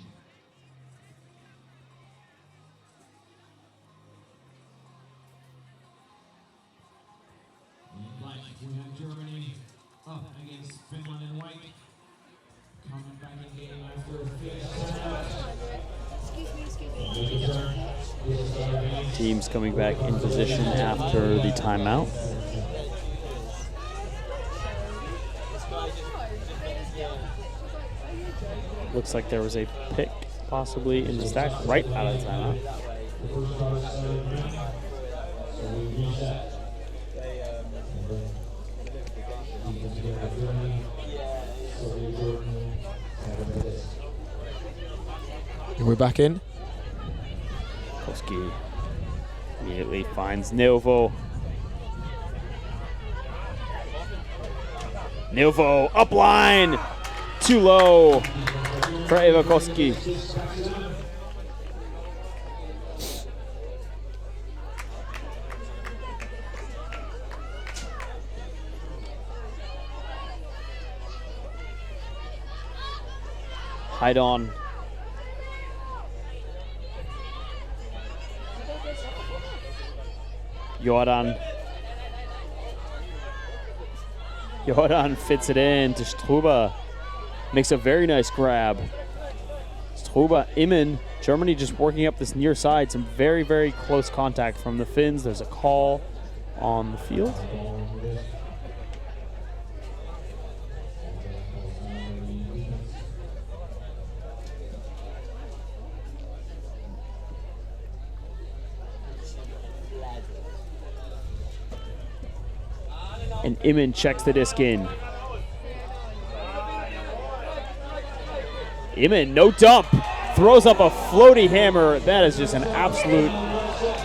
In black, we have Germany up against Finland in white. Coming back in game after a fifth. Teams coming back in position after the timeout. Looks like there was a pick possibly in the stack right out of the timeout. We're back in. Koski immediately finds Nilvo. Nilvo up line, too low for Eva Koski. Haidon. Jordan fits it in to Struber. Makes a very nice grab. Struber, Immen, Germany just working up this near side. Some very, very close contact from the Finns. There's a call on the field. And Immen checks the disc in. Immen, no dump. Throws up a floaty hammer. That is just an absolute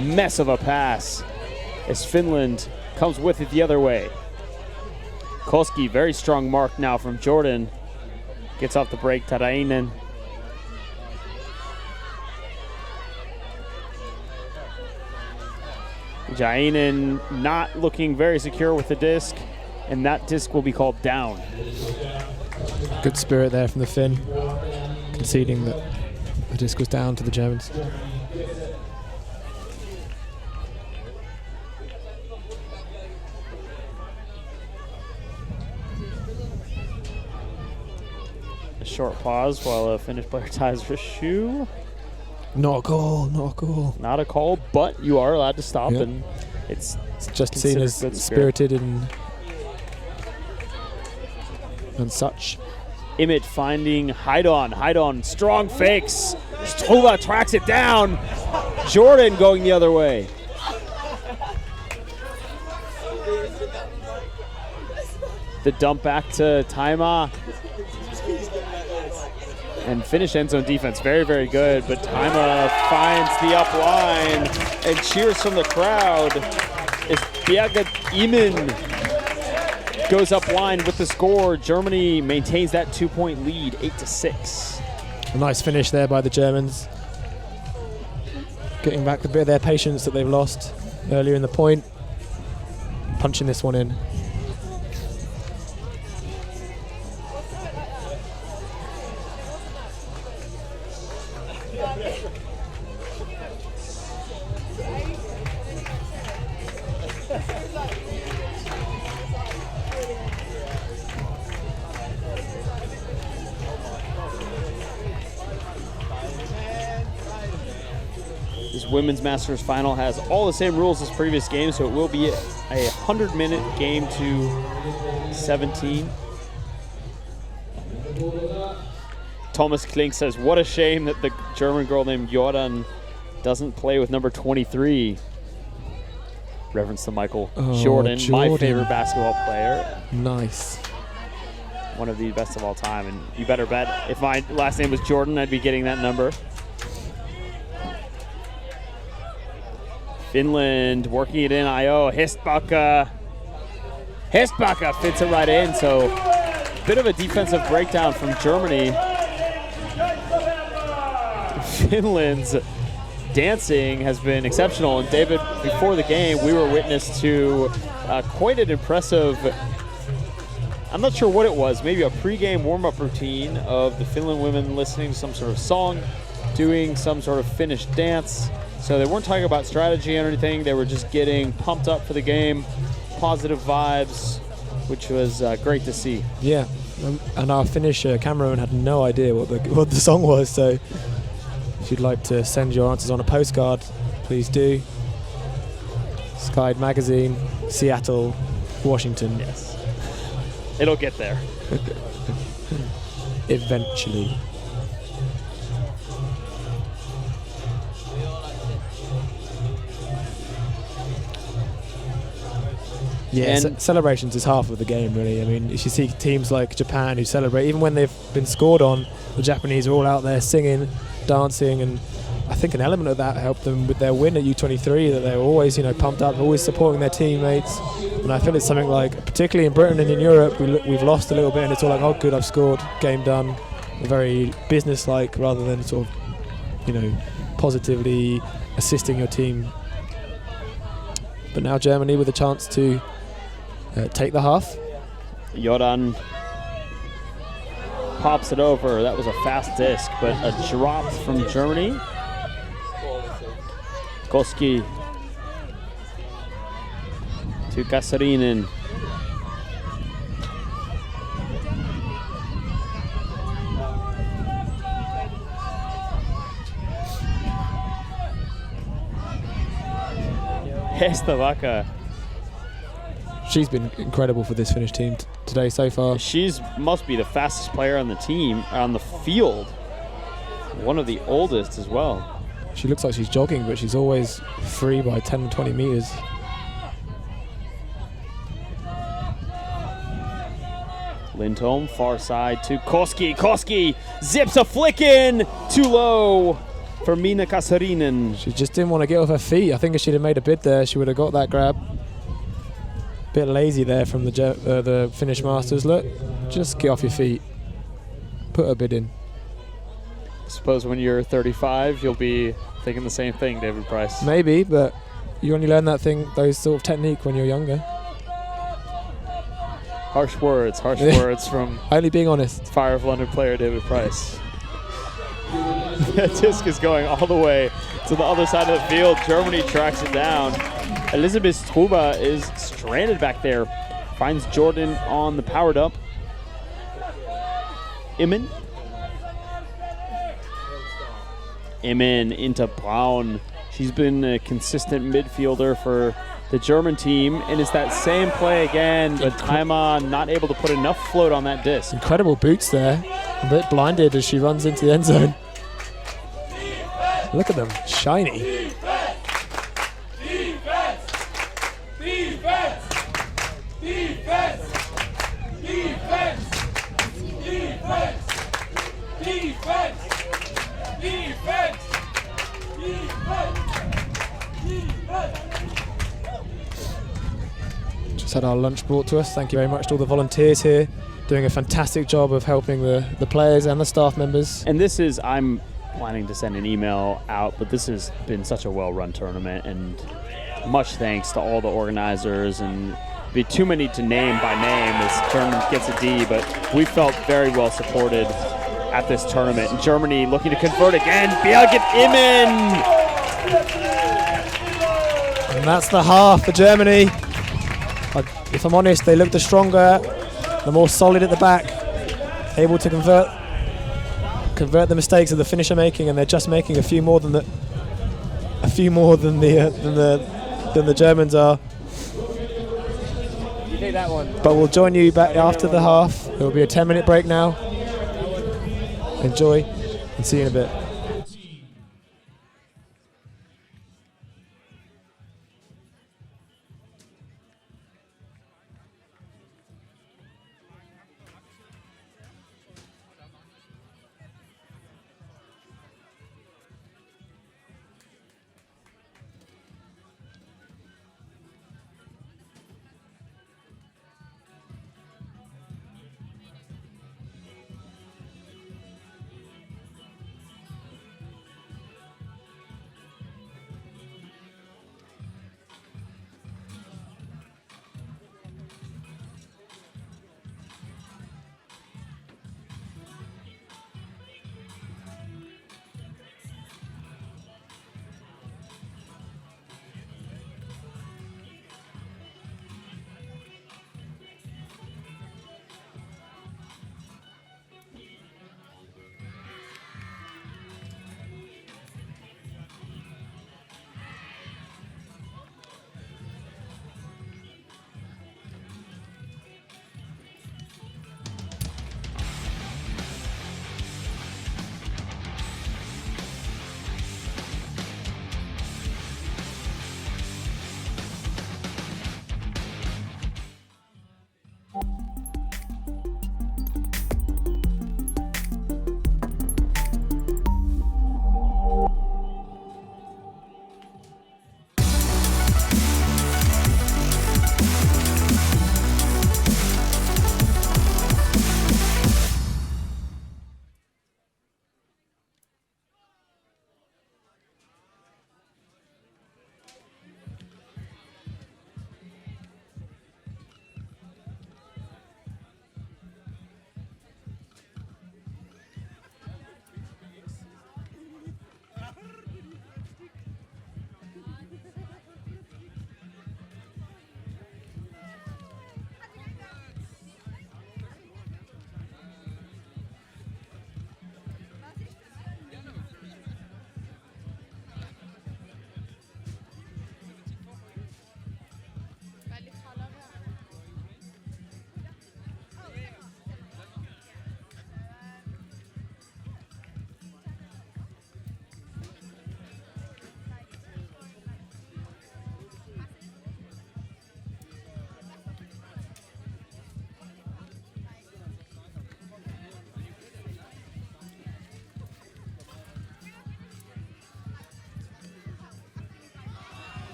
mess of a pass as Finland comes with it the other way. Koski, very strong mark now from Jordan. Gets off the break, Tarainen. Jainen not looking very secure with the disc, and that disc will be called down. Good spirit there from the Finn, conceding that the disc was down to the Germans. A short pause while a Finnish player ties her shoe. Not a goal, not a goal. Not a call, but you are allowed to stop, Yep. and it's Just seen as good spirited and such. Immet finding Haidon. Haidon, strong fakes. Struber tracks it down. Jordan going the other way. The dump back to Taima. And Finnish end zone defense, very, very good. But Taima finds the up line and cheers from the crowd as Birgit Immen goes up line with the score. Germany maintains that 2-point lead, 8-6. A nice finish there by the Germans. Getting back a bit of their patience that they've lost earlier in the point. Punching this one in. Women's Masters final has all the same rules as previous games, so it will be a 100-minute game to 17. Thomas Klink says, what a shame that the German girl named Jordan doesn't play with number 23. Reference to Michael Jordan, my favorite basketball player. Nice. One of the best of all time, and you better bet if my last name was Jordan, I'd be getting that number. Finland working it in, IO. Hestbacka fits it right in, so bit of a defensive breakdown from Germany. Finland's dancing has been exceptional. And David, before the game, we were witness to quite an impressive, I'm not sure what it was, maybe a pregame warm-up routine of the Finland women listening to some sort of song, doing some sort of Finnish dance. So they weren't talking about strategy or anything. They were just getting pumped up for the game, positive vibes, which was great to see. Yeah, and our Finnish cameraman had no idea what the song was. So if you'd like to send your answers on a postcard, please do. Sky Magazine, Seattle, Washington. Yes. It'll get there. Eventually. Yeah, celebrations is half of the game, really. I mean, if you see teams like Japan who celebrate, even when they've been scored on, the Japanese are all out there singing, dancing, and I think an element of that helped them with their win at U23, that they were always, pumped up, always supporting their teammates. And I feel it's something like, particularly in Britain and in Europe, we've lost a little bit, and it's all like, oh, good, I've scored, game done. Very business-like rather than sort of, positively assisting your team. But now Germany with a chance to take the half. Jordan pops it over. That was a fast disc, but a drop from Germany. Koski to Kasarinen. Hestavaca. She's been incredible for this Finnish team today so far. She's must be the fastest player on the team, on the field. One of the oldest as well. She looks like she's jogging, but she's always free by 10 and 20 meters. Lindholm, far side to Koski. Koski zips a flick in, too low for Minna Kasarinen. She just didn't want to get off her feet. I think if she'd have made a bid there, she would have got that grab. Bit lazy there from the Finnish Masters. Look, just get off your feet. Put a bid in. I suppose when you're 35, you'll be thinking the same thing, David Price. Maybe, but you only learn those sort of technique when you're younger. Harsh words from only being honest. Fire of London player David Price. That disc is going all the way to the other side of the field. Germany tracks it down. Elisabeth Struba is stranded back there. Finds Jordan on the powered up. Immen into Braun. She's been a consistent midfielder for the German team, and it's that same play again, but Taima not able to put enough float on that disc. Incredible boots there. A bit blinded as she runs into the end zone. Look at them, shiny. Just had our lunch brought to us. Thank you very much to all the volunteers here, doing a fantastic job of helping the players and the staff members. And this is, I'm planning to send an email out, but this has been such a well-run tournament, and much thanks to all the organizers, and it'd be too many to name by name. This tournament gets a D, but we felt very well supported at this tournament. And Germany looking to convert again. Birgit Immen! And that's the half for Germany. If I'm honest, they look the stronger, the more solid at the back, able to convert the mistakes that the Finnish are making, and they're just making a few more than the Germans are. You take that one. But we'll join you back after the half. There will be a 10-minute break now. Enjoy, and see you in a bit.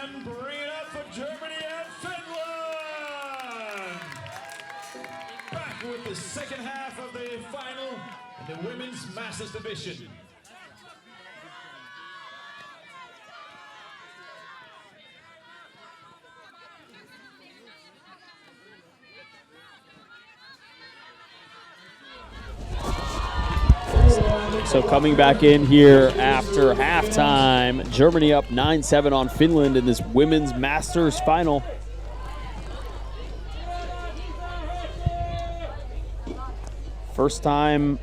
And bring it up for Germany and Finland. Back with the second half of the final in the Women's Masters Division. So coming back in here after halftime, Germany up 9-7 on Finland in this Women's Masters final. First time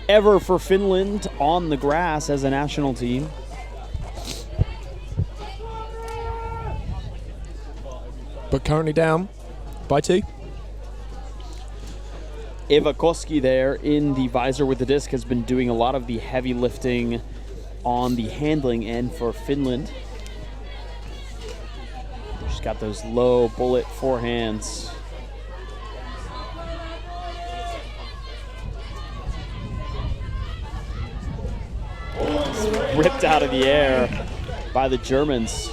ever for Finland on the grass as a national team. But currently down by 2. Eva Koski there in the visor with the disc has been doing a lot of the heavy lifting on the handling end for Finland. She's got those low bullet forehands. It's ripped out of the air by the Germans.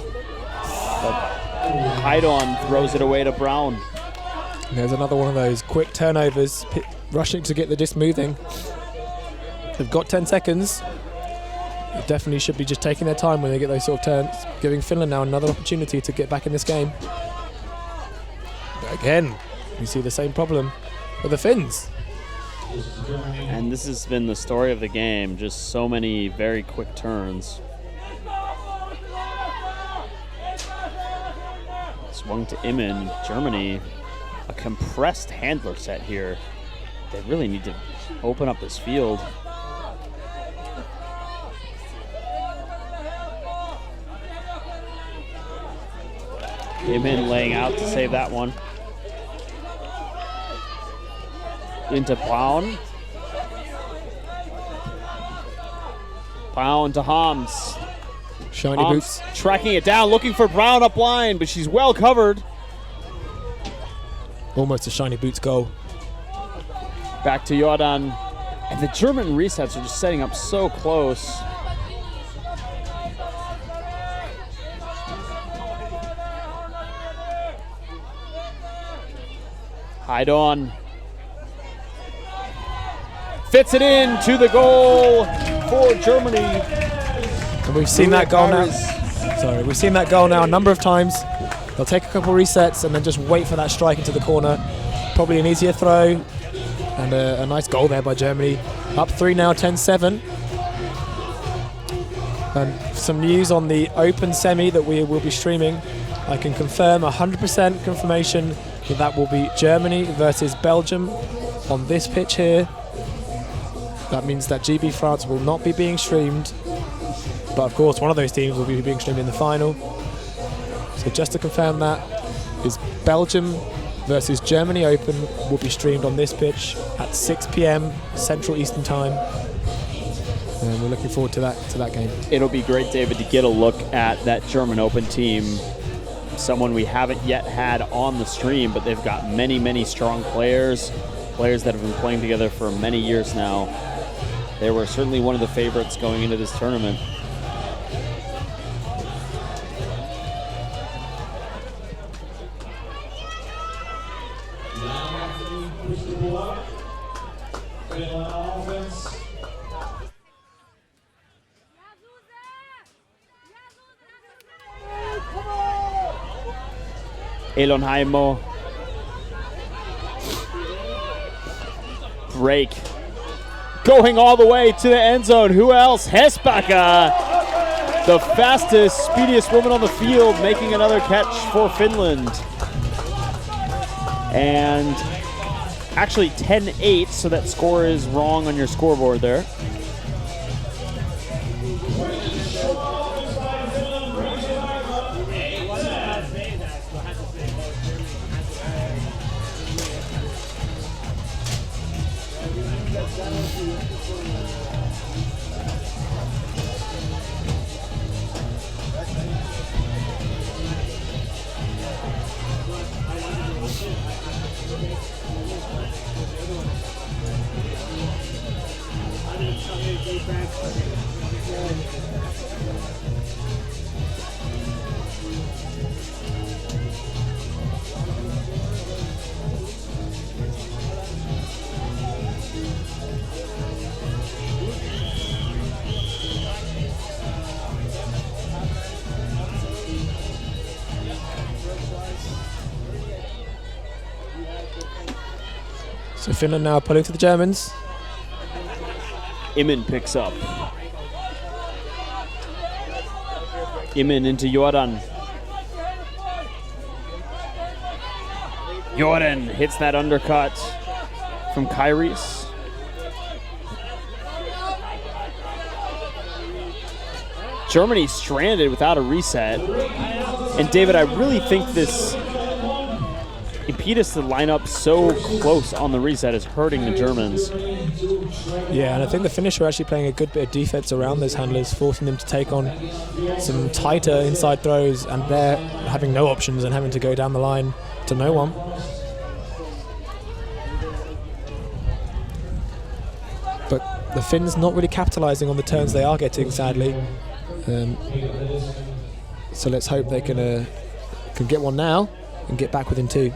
But Heidon throws it away to Brown. And there's another one of those quick turnovers, rushing to get the disc moving. They've got 10 seconds. They definitely should be just taking their time when they get those sort of turns, giving Finland now another opportunity to get back in this game. But again, you see the same problem with the Finns. And this has been the story of the game, just so many very quick turns. Swung to Immen, Germany. A compressed handler set here. They really need to open up this field. Immen laying out to save that one. Into Braun. Braun to Hams. Shiny Hams boots. tracking it down, looking for Braun up line, but she's well covered. Almost a shiny boots goal. Back to Jordan. And the German resets are just setting up so close. Heidon. Fits it in to the goal for Germany. And we've seen that goal now. Sorry, we've seen that goal now a number of times. They'll take a couple resets and then just wait for that strike into the corner. Probably an easier throw. And a nice goal there by Germany. Up 3 now, 10-7. And some news on the open semi that we will be streaming. I can confirm 100% confirmation that will be Germany versus Belgium on this pitch here. That means that GB France will not be being streamed. But of course, one of those teams will be being streamed in the final. So just to confirm that, is Belgium versus Germany Open will be streamed on this pitch at 6 p.m. Central Eastern Time. And we're looking forward to that game. It'll be great, David, to get a look at that German Open team. Someone we haven't yet had on the stream, but they've got many, many strong players that have been playing together for many years now. They were certainly one of the favorites going into this tournament. Elon Heimo. Break. Going all the way to the end zone. Who else? Hesbacka, the fastest, speediest woman on the field, making another catch for Finland. And actually 10-8, so that score is wrong on your scoreboard there. So Finland now pulling to the Germans. Imin picks up. Imin into Jordan. Jordan hits that undercut from Kairis. Germany stranded without a reset. And David, I really think this impetus to line up so close on the reset is hurting the Germans. Yeah, and I think the Finnish are actually playing a good bit of defense around those handlers, forcing them to take on some tighter inside throws, and they're having no options and having to go down the line to no one. But the Finns not really capitalising on the turns they are getting, sadly. So let's hope they can get one now and get back within two.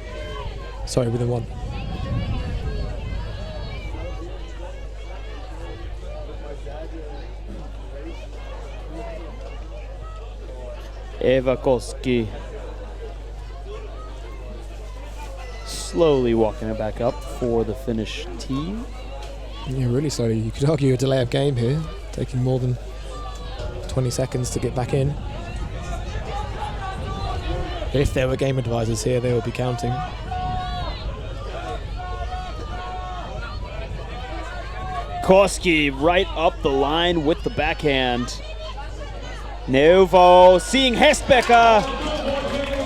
Sorry, within one. Eva Koski slowly walking it back up for the Finnish team. Yeah, really slowly. You could argue a delay of game here, taking more than 20 seconds to get back in. If there were game advisors here, they would be counting. Koski right up the line with the backhand. Neuvo seeing Hesbecker.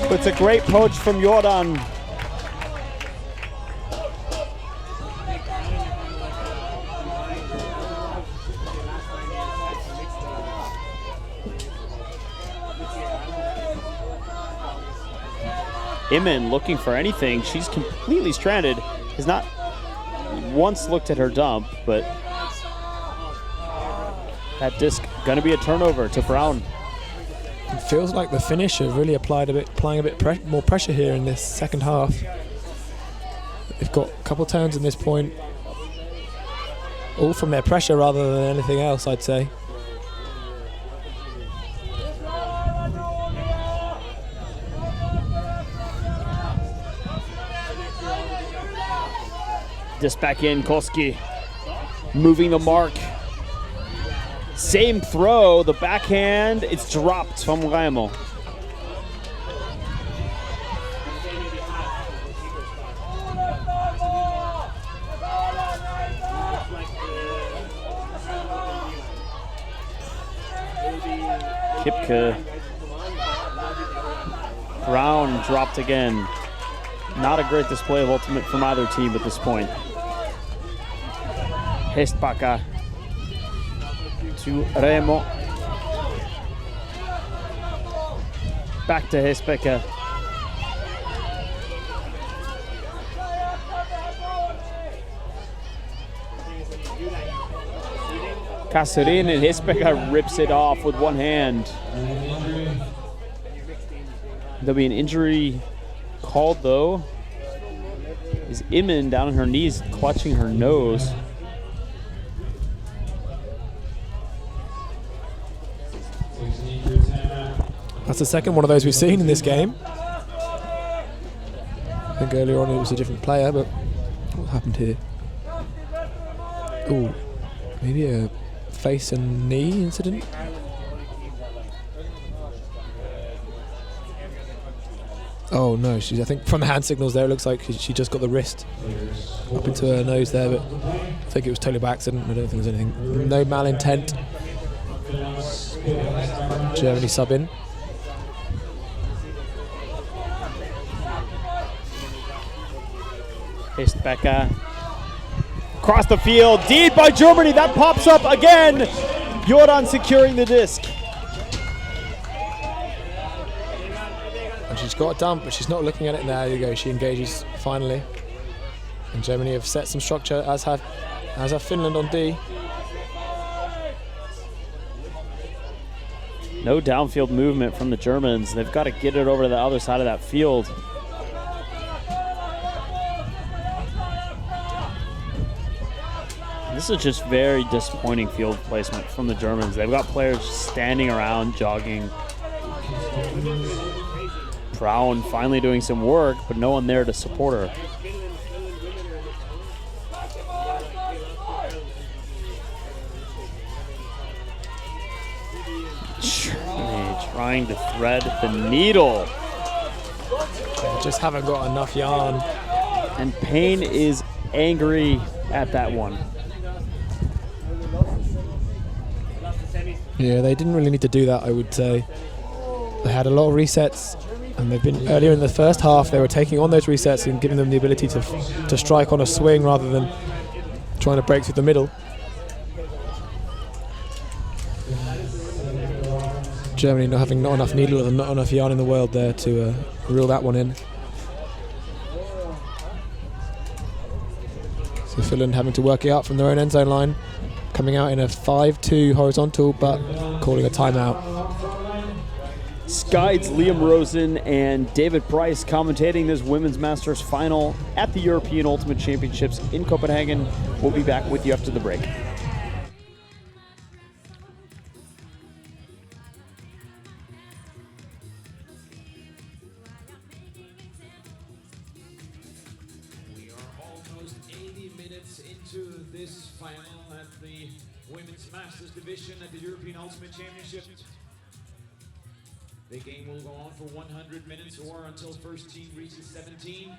Puts a great poach from Jordan. Imin looking for anything. She's completely stranded. Has not once looked at her dump, but that disc going to be a turnover to Brown. It feels like the Finnish have really applying a bit more pressure here in this second half. They've got a couple turns in this point, all from their pressure rather than anything else, I'd say. This back in, Koski moving the mark. Same throw, the backhand, it's dropped from Raimo. Kipke. Brown dropped again. Not a great display of ultimate from either team at this point. Hestbacka to Remo. Back to Hesbacka. Kasserin and Hesbacka rips it off with one hand. There'll be an injury called though. Is Imin down on her knees clutching her nose. That's the second one of those we've seen in this game. I think earlier on it was a different player, but what happened here? Ooh, maybe a face and knee incident? Oh no, I think from the hand signals there it looks like she just got the wrist up into her nose there, but I think it was totally by accident. I don't think there's anything, no malintent. Germany sub in. Hestbacka across the field, deed by Germany, that pops up again. Jordan securing the disc. And she's got a dump, but she's not looking at it. There you go, she engages finally. And Germany have set some structure, as have Finland on D. No downfield movement from the Germans. They've got to get it over to the other side of that field. This is just very disappointing field placement from the Germans. They've got players standing around, jogging. Brown finally doing some work, but no one there to support her. Trying to thread the needle. They just haven't got enough yarn. And Payne is angry at that one. Yeah, they didn't really need to do that, I would say. They had a lot of resets, and they've been earlier in the first half. They were taking on those resets and giving them the ability to strike on a swing rather than trying to break through the middle. Germany not having not enough needle and not enough yarn in the world there to reel that one in. So Finland having to work it out from their own end zone line, coming out in a 5-2 horizontal, but calling a timeout. Sky's Liam Rosen and David Price commentating this Women's Masters final at the European Ultimate Championships in Copenhagen. We'll be back with you after the break. We are almost 80 minutes into this final at the Women's Masters division at the European Ultimate Championship. The game will go on for 100 minutes or until first team reaches 17.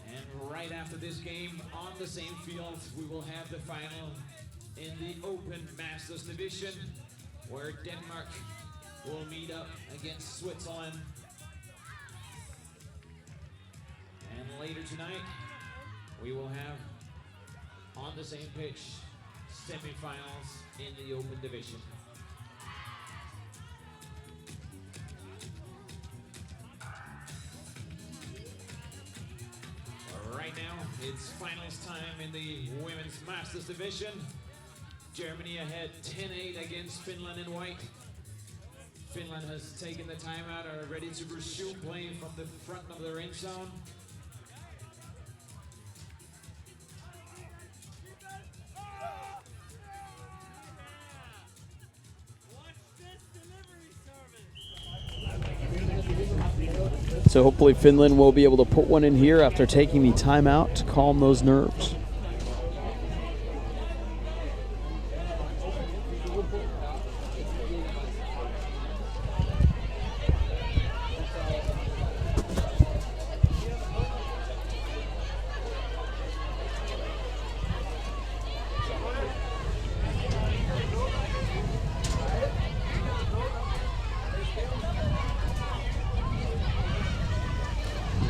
And right after this game, on the same field, we will have the final in the Open Masters division, where Denmark will meet up against Switzerland. And later tonight, we will have, on the same pitch, semifinals in the Open division. Right now, it's finals time in the Women's Masters division. Germany ahead 10-8 against Finland in white. Finland has taken the timeout, are ready to pursue, playing from the front of their end zone. So hopefully Finland will be able to put one in here after taking the timeout to calm those nerves.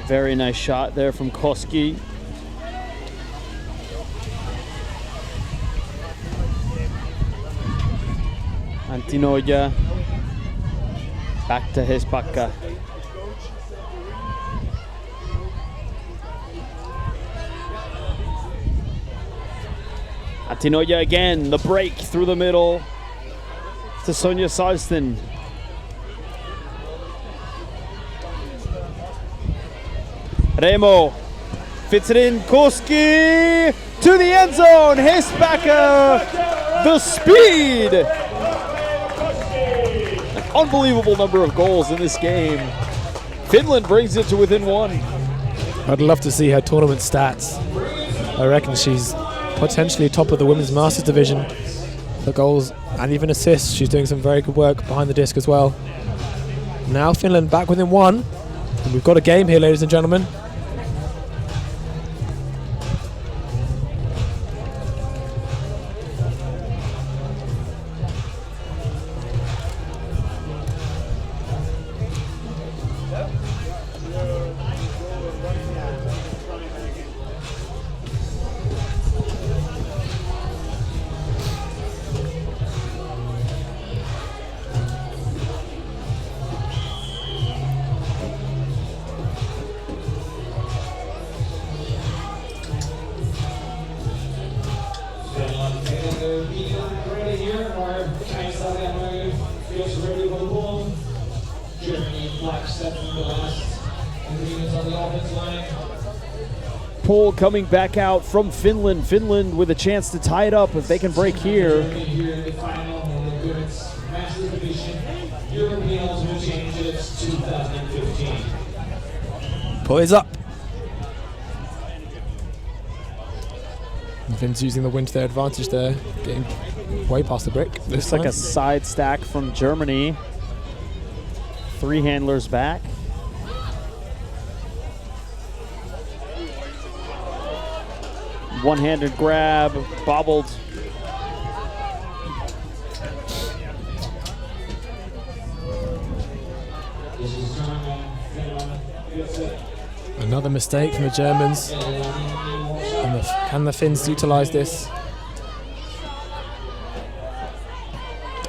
Very nice shot there from Koski. Antinoja. Back to Hespakka. Antinoja again, the break through the middle to Sonja Salsten. Remo fits it in, Koski to the end zone, Hespakka, the speed! An unbelievable number of goals in this game. Finland brings it to within one. I'd love to see her tournament stats. I reckon she's potentially top of the Women's Masters division for goals and even assists. She's doing some very good work behind the disc as well. Now Finland back within one. And we've got a game here, ladies and gentlemen. Pohl coming back out from Finland. Finland with a chance to tie it up if they can break here. Pohl is up. Finn's using the wind to their advantage there, getting way past the brick. Looks like a side stack from Germany. 3 handlers back. One-handed grab, bobbled. Another mistake from the Germans. And can the Finns utilize this?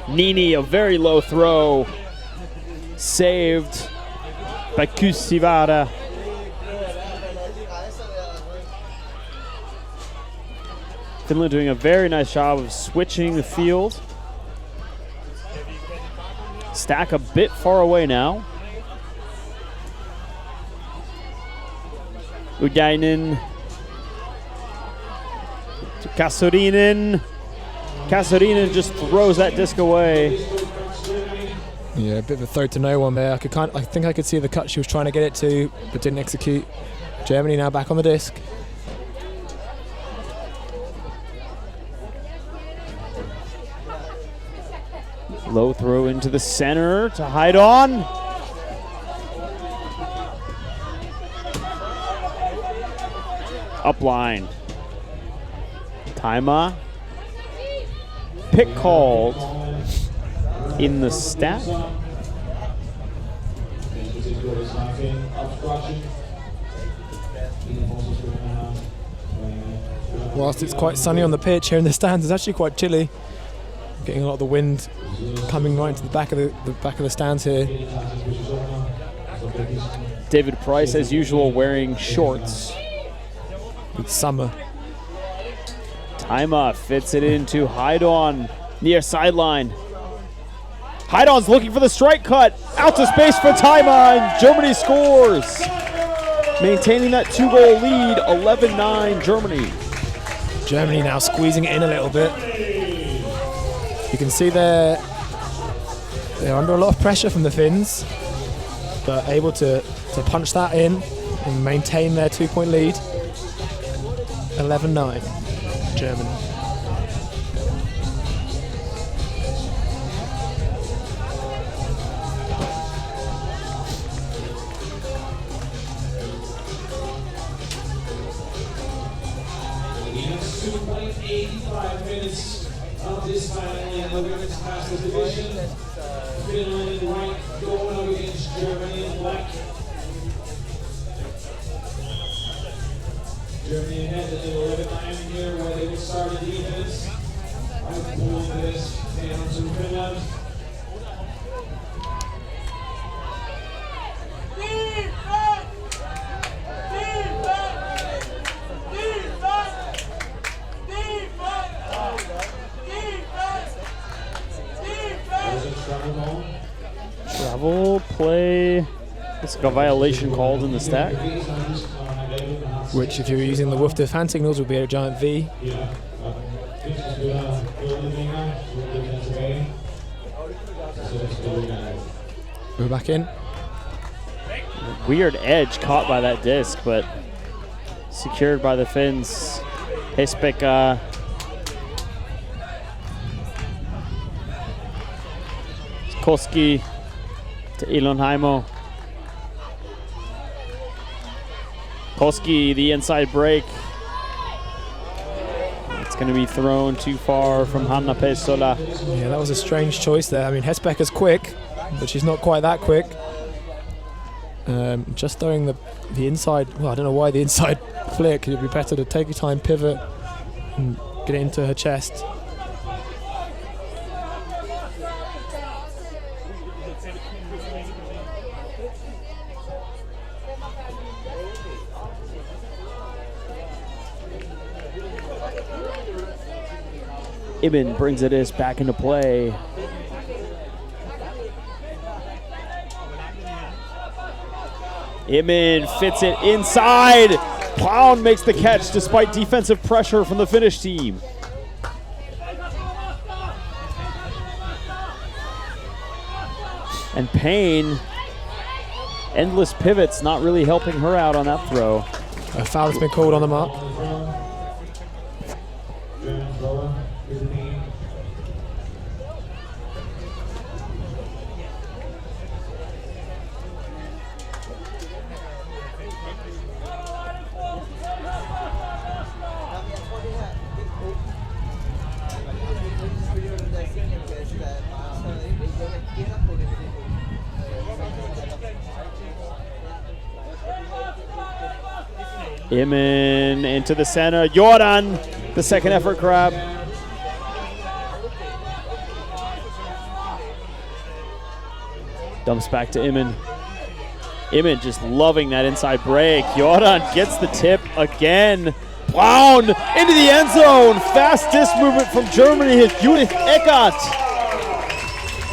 Nini, a very low throw. Saved by Kusivara. Finland doing a very nice job of switching the field. Stack a bit far away now. Udainen to Kasurinen. Kasurinen just throws that disc away. Yeah, a bit of a throw to no one there. I think I could see the cut she was trying to get it to, but didn't execute. Germany now back on the disc. Low throw into the center to Heidon. Upline. Taima. Pick called in the stack. Whilst it's quite sunny on the pitch here in the stands, it's actually quite chilly. Getting a lot of the wind coming right into the back of the stands here. David Price, as usual, wearing shorts. It's summer. Taima fits it into Heidon near sideline. Heidon's looking for the strike cut. Out to space for Taima, and Germany scores. Maintaining that 2-goal lead, 11-9 Germany. Germany now squeezing it in a little bit. You can see they're under a lot of pressure from the Finns, but able to punch that in and maintain their 2-point lead. 11-9, Germany. Of this final in the women's masters division. Finland in white going up against Germany in black. Germany ahead at the 11-9 here where they will start the defense. I'm pulling this down to Finland. Travel play. It's like a violation called in the stack. Which, if you were using the Wolf hand signals, would be a giant V. We're back in. Weird edge caught by that disc, but secured by the Finns. Hespeka. Koski to Ilonheimo. Koski, the inside break. It's going to be thrown too far from Hanna Pesola. Yeah, that was a strange choice there. I mean, Hespeka's quick, but she's not quite that quick. Just throwing the inside, well, I don't know why the inside flick. It would be better to take your time, pivot, and get it into her chest. Ibn brings it back into play. Ibn fits it inside. Pound makes the catch despite defensive pressure from the Finnish team. And Payne, endless pivots, not really helping her out on that throw. A foul has been called on the mark. Iman into the center. Jordan, the second effort grab. Dumps back to Iman. Iman just loving that inside break. Jordan gets the tip again. Brown into the end zone. Fast disc movement from Germany. His Judith Eckert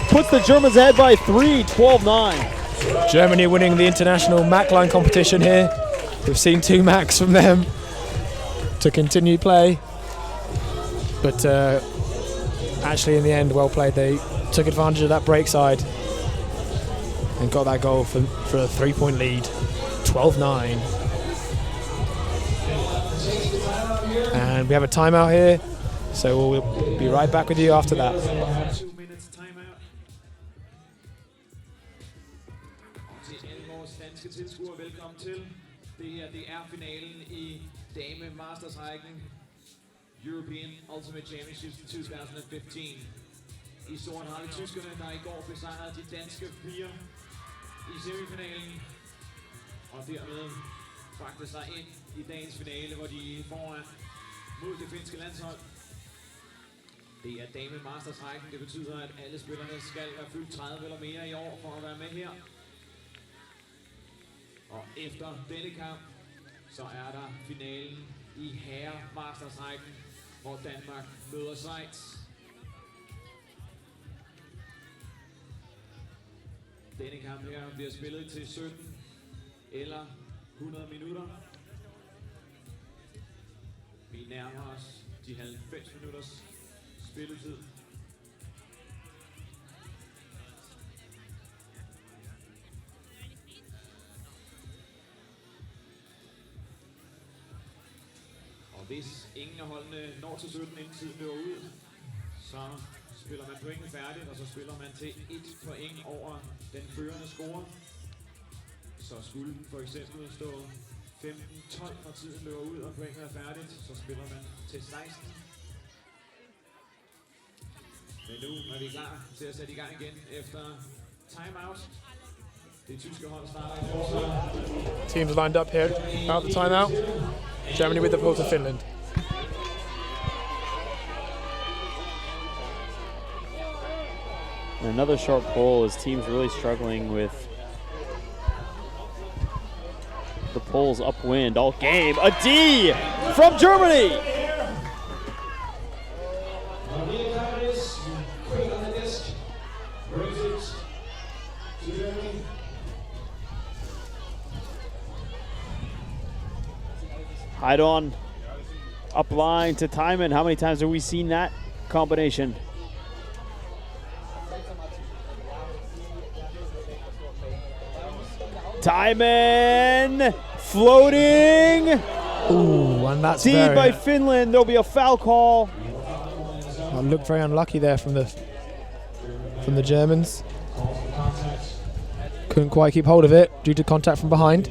puts the Germans ahead by 3, 12-9. Germany winning the international MAC line competition here. We've seen 2 MACs from them to continue play. But actually in the end, well played. They took advantage of that break side and got that goal for a 3-point lead, 12-9. And we have a timeout here, so we'll be right back with you after that. 2 minutes timeout. Og til alle vores danske tilskuere, velkommen til. Det her, det er finalen i Dame Masters-rækken. European Ultimate Championships 2015. I sort har det tyskerne, der i går besejrede de danske piger i semifinalen. Og dermed fragte sig ind i dagens finale, hvor de er foran mod det finske landshold. Det er Dame Masters-rækken. Det betyder, at alle spillerne skal være fyldt 30 eller mere i år for at være med her. Og efter denne kamp, så er der finalen i Herre Masters-rækken, hvor Danmark møder Schweiz. Denne kamp her bliver spillet til 17 eller 100 minutter. Vi nærmer os de 90 minutters spilletid. Og hvis ingen af holdene når til 17, inden tiden løber ud, så spiller man pointen færdigt, og så spiller man til 1 point over den førende score. Så skulle for eksempel stå 15-12, når tiden løber ud, og pointen er færdigt, så spiller man til 16. Men nu er vi klar til at sætte i gang igen efter timeout. Det tyske hold starter i forsvar. Teams lined up here out the timeout. Germany with the ball to Finland. And another short pull as teams really struggling with the pulls upwind all game. A D from Germany. Heidon up line to Timon. How many times have we seen that combination? Timon floating. Ooh, and that's D by Finland. There'll be a foul call. Well, looked very unlucky there from the Germans. Couldn't quite keep hold of it due to contact from behind.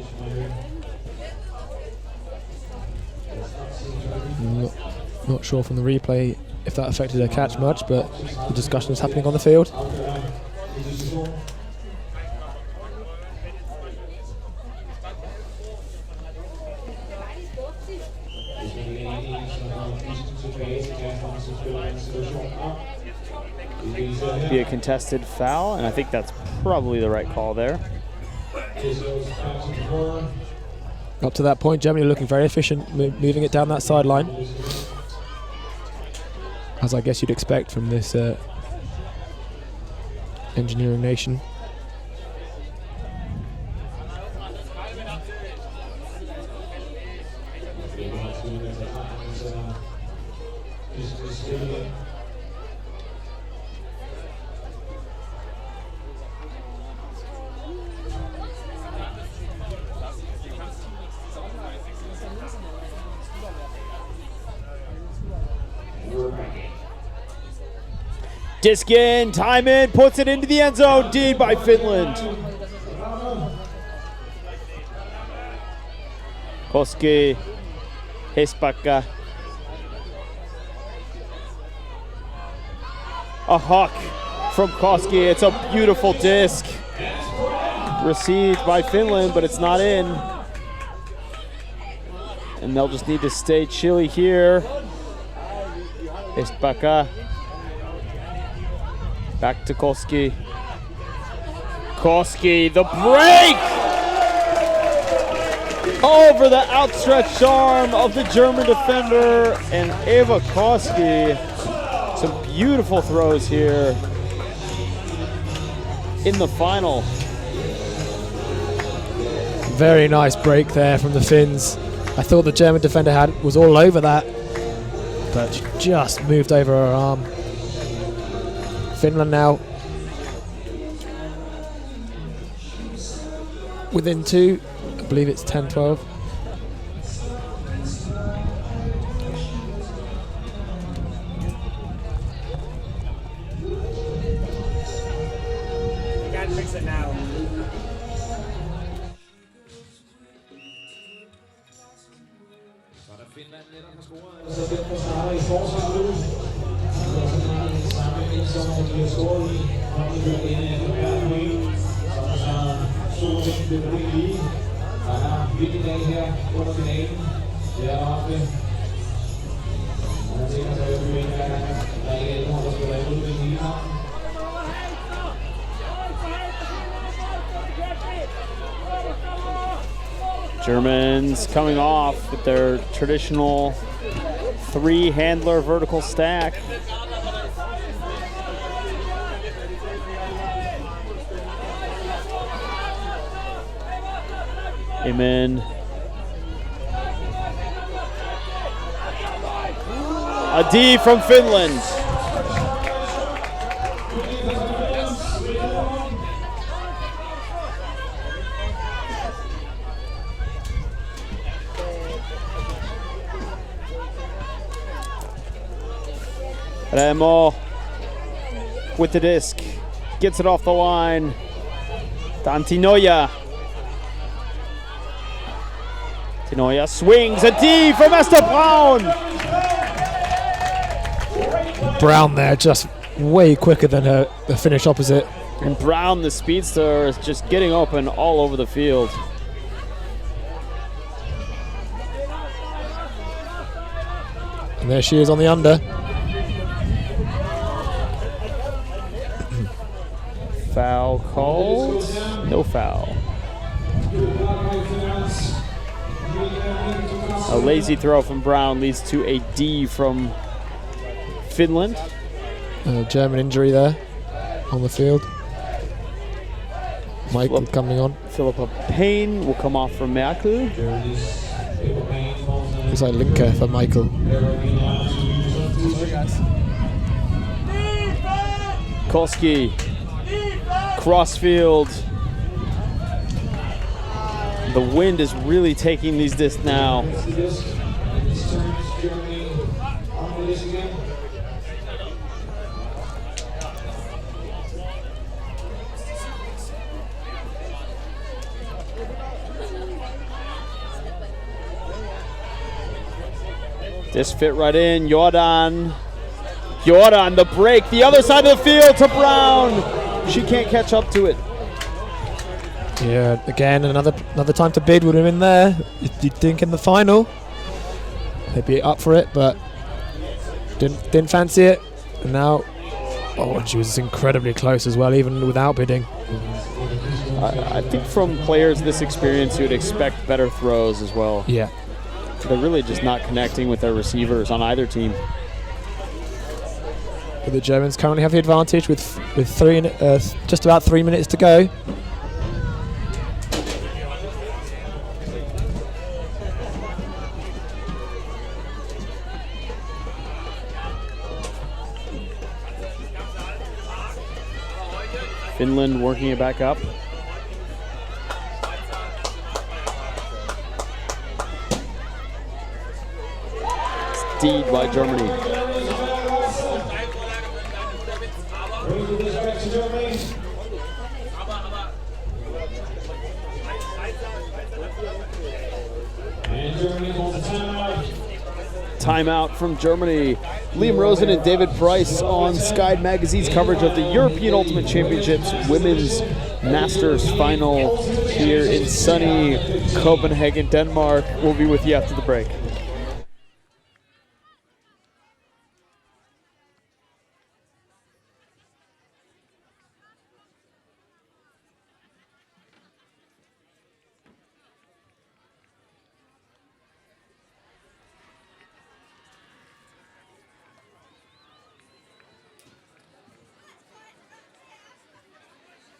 Not sure from the replay if that affected their catch much, but the discussion is happening on the field. Be a contested foul, and I think that's probably the right call there. Up to that point, Germany looking very efficient, moving it down that sideline, as I guess you'd expect from this engineering nation. Disc in, Timon puts it into the end zone. D by Finland. Koski, Hespaka. A huck from Koski. It's a beautiful disc. Received by Finland, but it's not in. and they'll just need to stay chilly here. Espaka. Back to Koski. Koski, the break! Over the outstretched arm of the German defender, and Eva Koski. Some beautiful throws here in the final. Very nice break there from the Finns. I thought the German defender was all over that, but she just moved over her arm. Finland now within 2. I believe it's 10-12. You can't fix it now. Så er der Finland netop har scoret. Så derfor starter i forsvaret nu. Samme ind som de har scoret i. Og de kører ind af hver point. Så er Solving det på lige. Der er en vigtig dag her under finalen. Det er ofte. Man tænker sig, at vi ikke er ikke endnu, der skal være ud i lige. Germans coming off with their traditional 3-handler vertical stack. Amen. A D from Finland. Remo with the disc, gets it off the line. Tantinoja. Tinoja swings, a D from Esther Braun. Brown there, just way quicker than the Finnish opposite. And Brown, the speedster, is just getting open all over the field. And there she is on the under. Foul called. No foul. A lazy throw from Brown leads to a D from Finland. German injury there on the field. Michael coming on. Philippa Payne will come off from Merkel. Looks like Linker for Michael. Koski. Crossfield. The wind is really taking these discs now. Disc fit right in. Jordan. Jordan, the break. The other side of the field to Brown. She can't catch up to it. Yeah, again, another time to bid would have been there. You'd think in the final they'd be up for it, but didn't fancy it. And now, oh, and she was incredibly close as well, even without bidding. I think from players this experience, you would expect better throws as well. Yeah. They're really just not connecting with their receivers on either team. But the Germans currently have the advantage with just about 3 minutes to go. Finland working it back up. Steed by Germany. timeout from Germany. Liam Rosen and David Price on Sky Magazine's coverage of the European Ultimate Championships Women's Masters Final here in sunny Copenhagen, Denmark. We'll be with you after the break.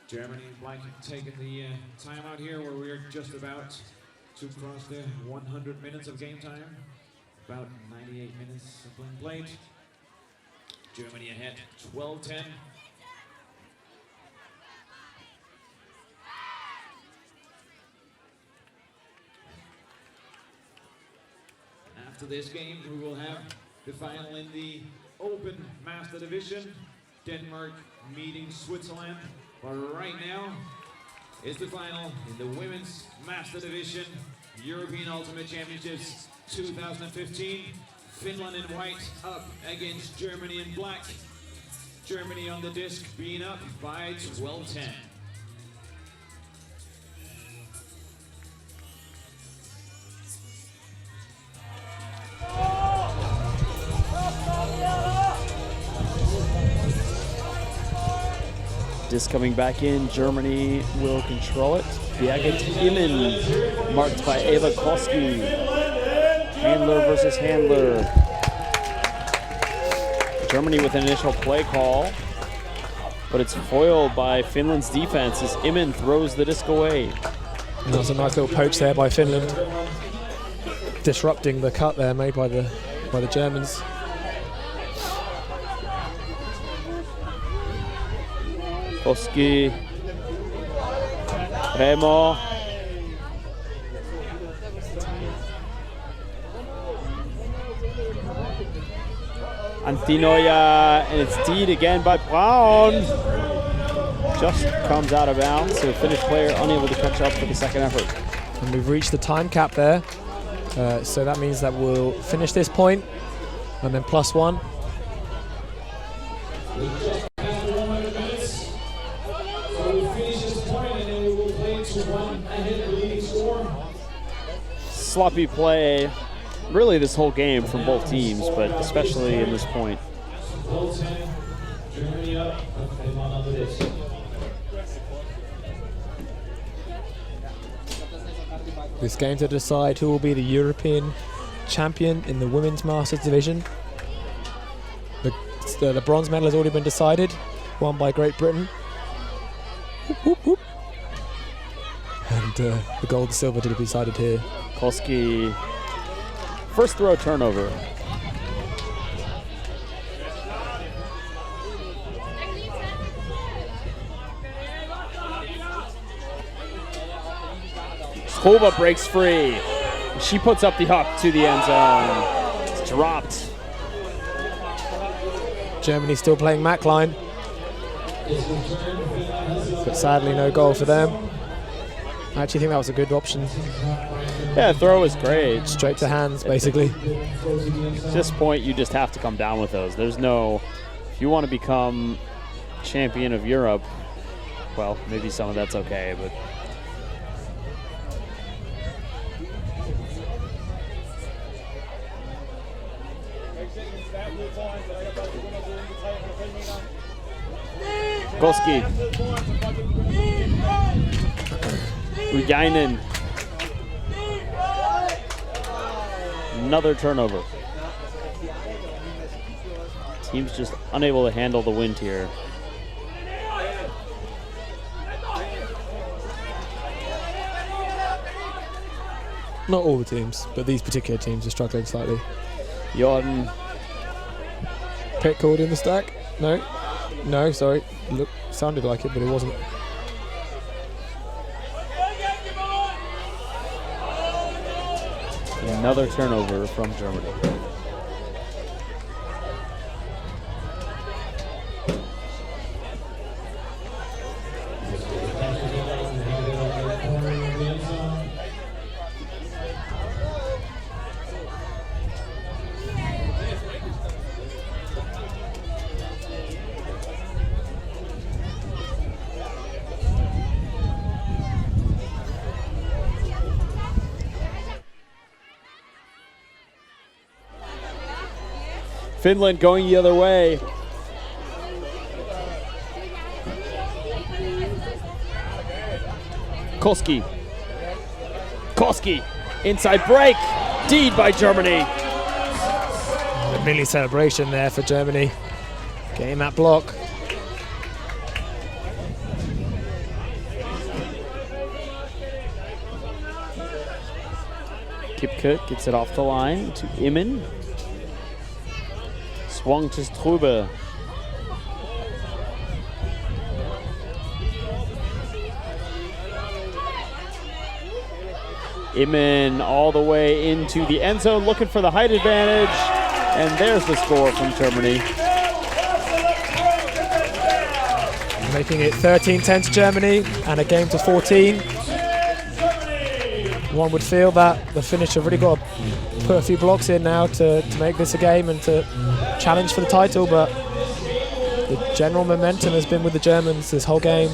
Germany like taking the timeout here where we're just about to cross the 100 minutes of game time. About 98 minutes of playing played. Germany ahead 12-10. After this game, we will have the final in the Open Master Division. Denmark meeting Switzerland. But right now is the final in the Women's Master Division, European Ultimate Championships 2015. Finland in white up against Germany in black. Germany on the disc being up by 12-10. Disc coming back in, Germany will control it. Birgit Imen, marked by Eva Koski. Handler versus handler. Germany with an initial play call, but it's foiled by Finland's defense as Imen throws the disc away. And that's a nice little poach there by Finland, disrupting the cut there made by the Germans. Koski, Remo, Antinoja, and it's teed again by Braun. Just comes out of bounds, so Finnish player unable to catch up for the second effort. And we've reached the time cap there, so that means that we'll finish this point, and then +1. Sloppy play, really this whole game from both teams, but especially in this point. This game to decide who will be the European champion in the Women's Masters Division. The bronze medal has already been decided, won by Great Britain. Whoop, whoop, whoop. And the gold and silver to be decided here. Koski, first throw turnover. Skova breaks free. She puts up the hook to the end zone. It's dropped. Germany still playing Mackline, but sadly no goal for them. I actually think that was a good option. Yeah, the throw was great. Straight to hands, basically. At this point, you just have to come down with those. There's no, if you want to become champion of Europe, well, maybe some of that's okay, but. Koski. Ujainen. Another turnover. Team's just unable to handle the wind here. Not all the teams, but these particular teams are struggling slightly. Jordan. Pit called in the stack? No. No, sorry. Look, sounded like it, but it wasn't. Another turnover from Germany. Finland going the other way. Koski. Inside break. Deed by Germany. A mini celebration there for Germany. Getting that block. Kipke gets it off the line to Immen. Swung to Strube. Immen all the way into the end zone, looking for the height advantage. And there's the score from Germany. Making it 13-10 to Germany and a game to 14. One would feel that the Finnish have really got to put a few blocks in now to make this a game and to challenge for the title, but the general momentum has been with the Germans this whole game.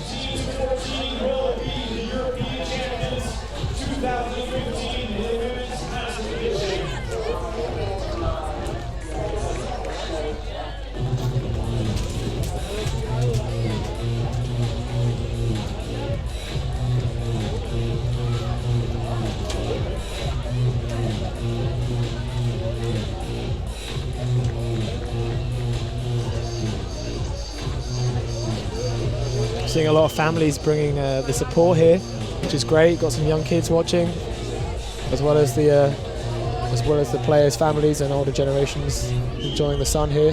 Seeing a lot of families bringing the support here, which is great. Got some young kids watching, as well as the players' families and older generations enjoying the sun here.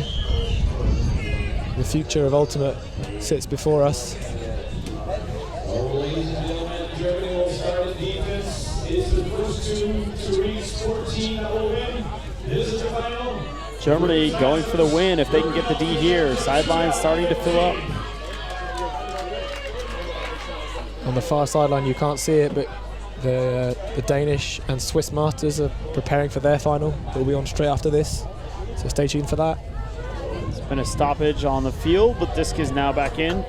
The future of Ultimate sits before us. Ladies and gentlemen, Germany will start at defense. It's the first two to reach 14 that will win. This is the final. Germany going for the win if they can get the D here. Sideline starting to fill up. On the far sideline you can't see it, but the Danish and Swiss Masters are preparing for their final. They'll be on straight after this, so stay tuned for that. It's been a stoppage on the field, but disc is now back in.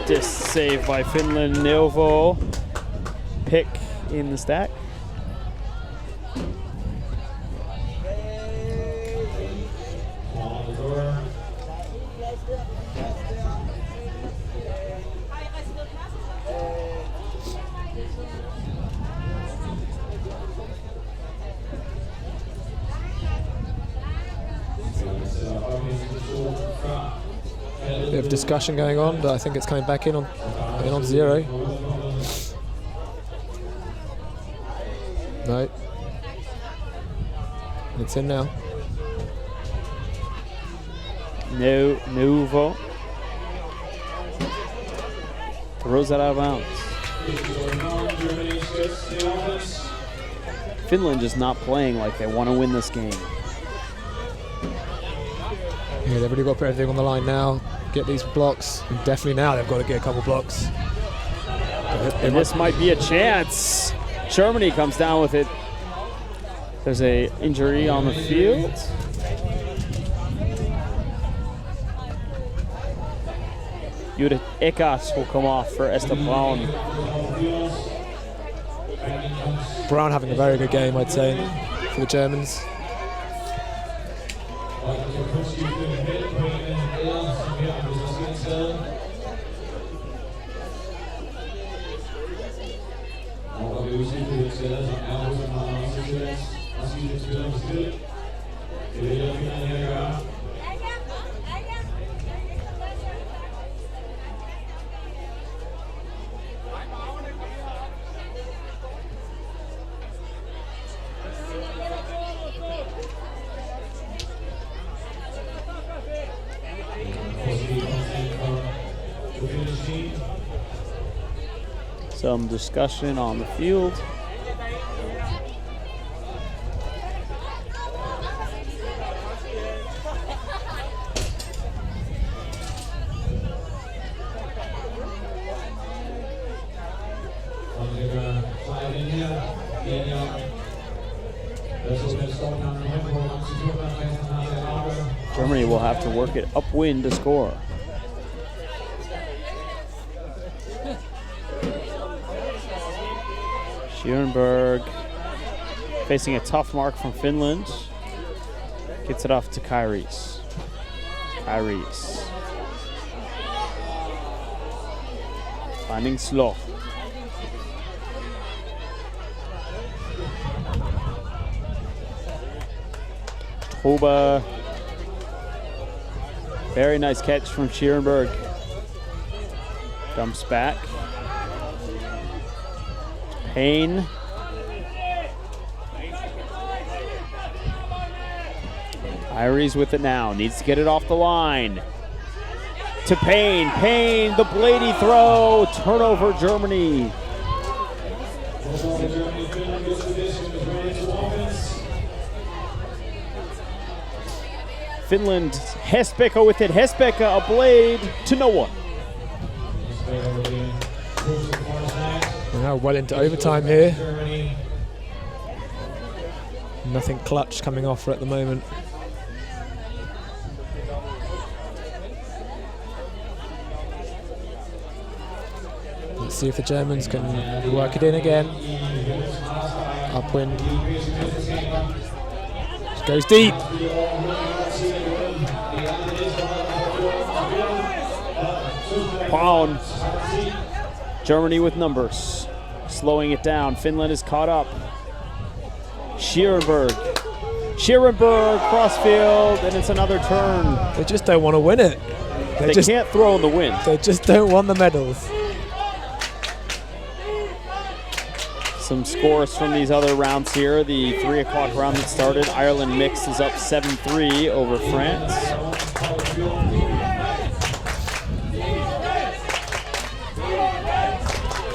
Disc save by Finland. Neuvo pick in the stack. Bit of discussion going on, but I think it's coming back in on 0. No. It's in now. Neuvo throws that out of bounds. Finland just not playing like they want to win this game. Yeah, they've really got to put everything on the line now. Get these blocks, and definitely now they've got to get a couple blocks. And this might be a chance. Germany comes down with it. There's a injury on the field. Judith Ekas will come off for Esther Braun. Braun having a very good game, I'd say, for the Germans. Some discussion on the field. Germany will have to work it upwind to score. Schierenberg facing a tough mark from Finland. Gets it off to Kairis. Kairis. Finding Sloch. Truba. Very nice catch from Schierenberg. Dumps back. Payne. Iries with it now. Needs to get it off the line. To Payne. Payne, the bladey throw. Turnover, Germany. Finland, Hesbecka with it. Hesbecka, a blade to no one. We're now well into overtime here. Nothing clutch coming off at the moment. Let's see if the Germans can work it in again. Upwind. Goes deep. Pound. Germany with numbers. Slowing it down. Finland is caught up. Schierenberg. Schierenberg crossfield, and it's another turn. They just don't want to win it. They can't throw in the wind. They just don't want the medals. Some scores from these other rounds here. The 3 o'clock round that started. Ireland mixed is up 7-3 over France.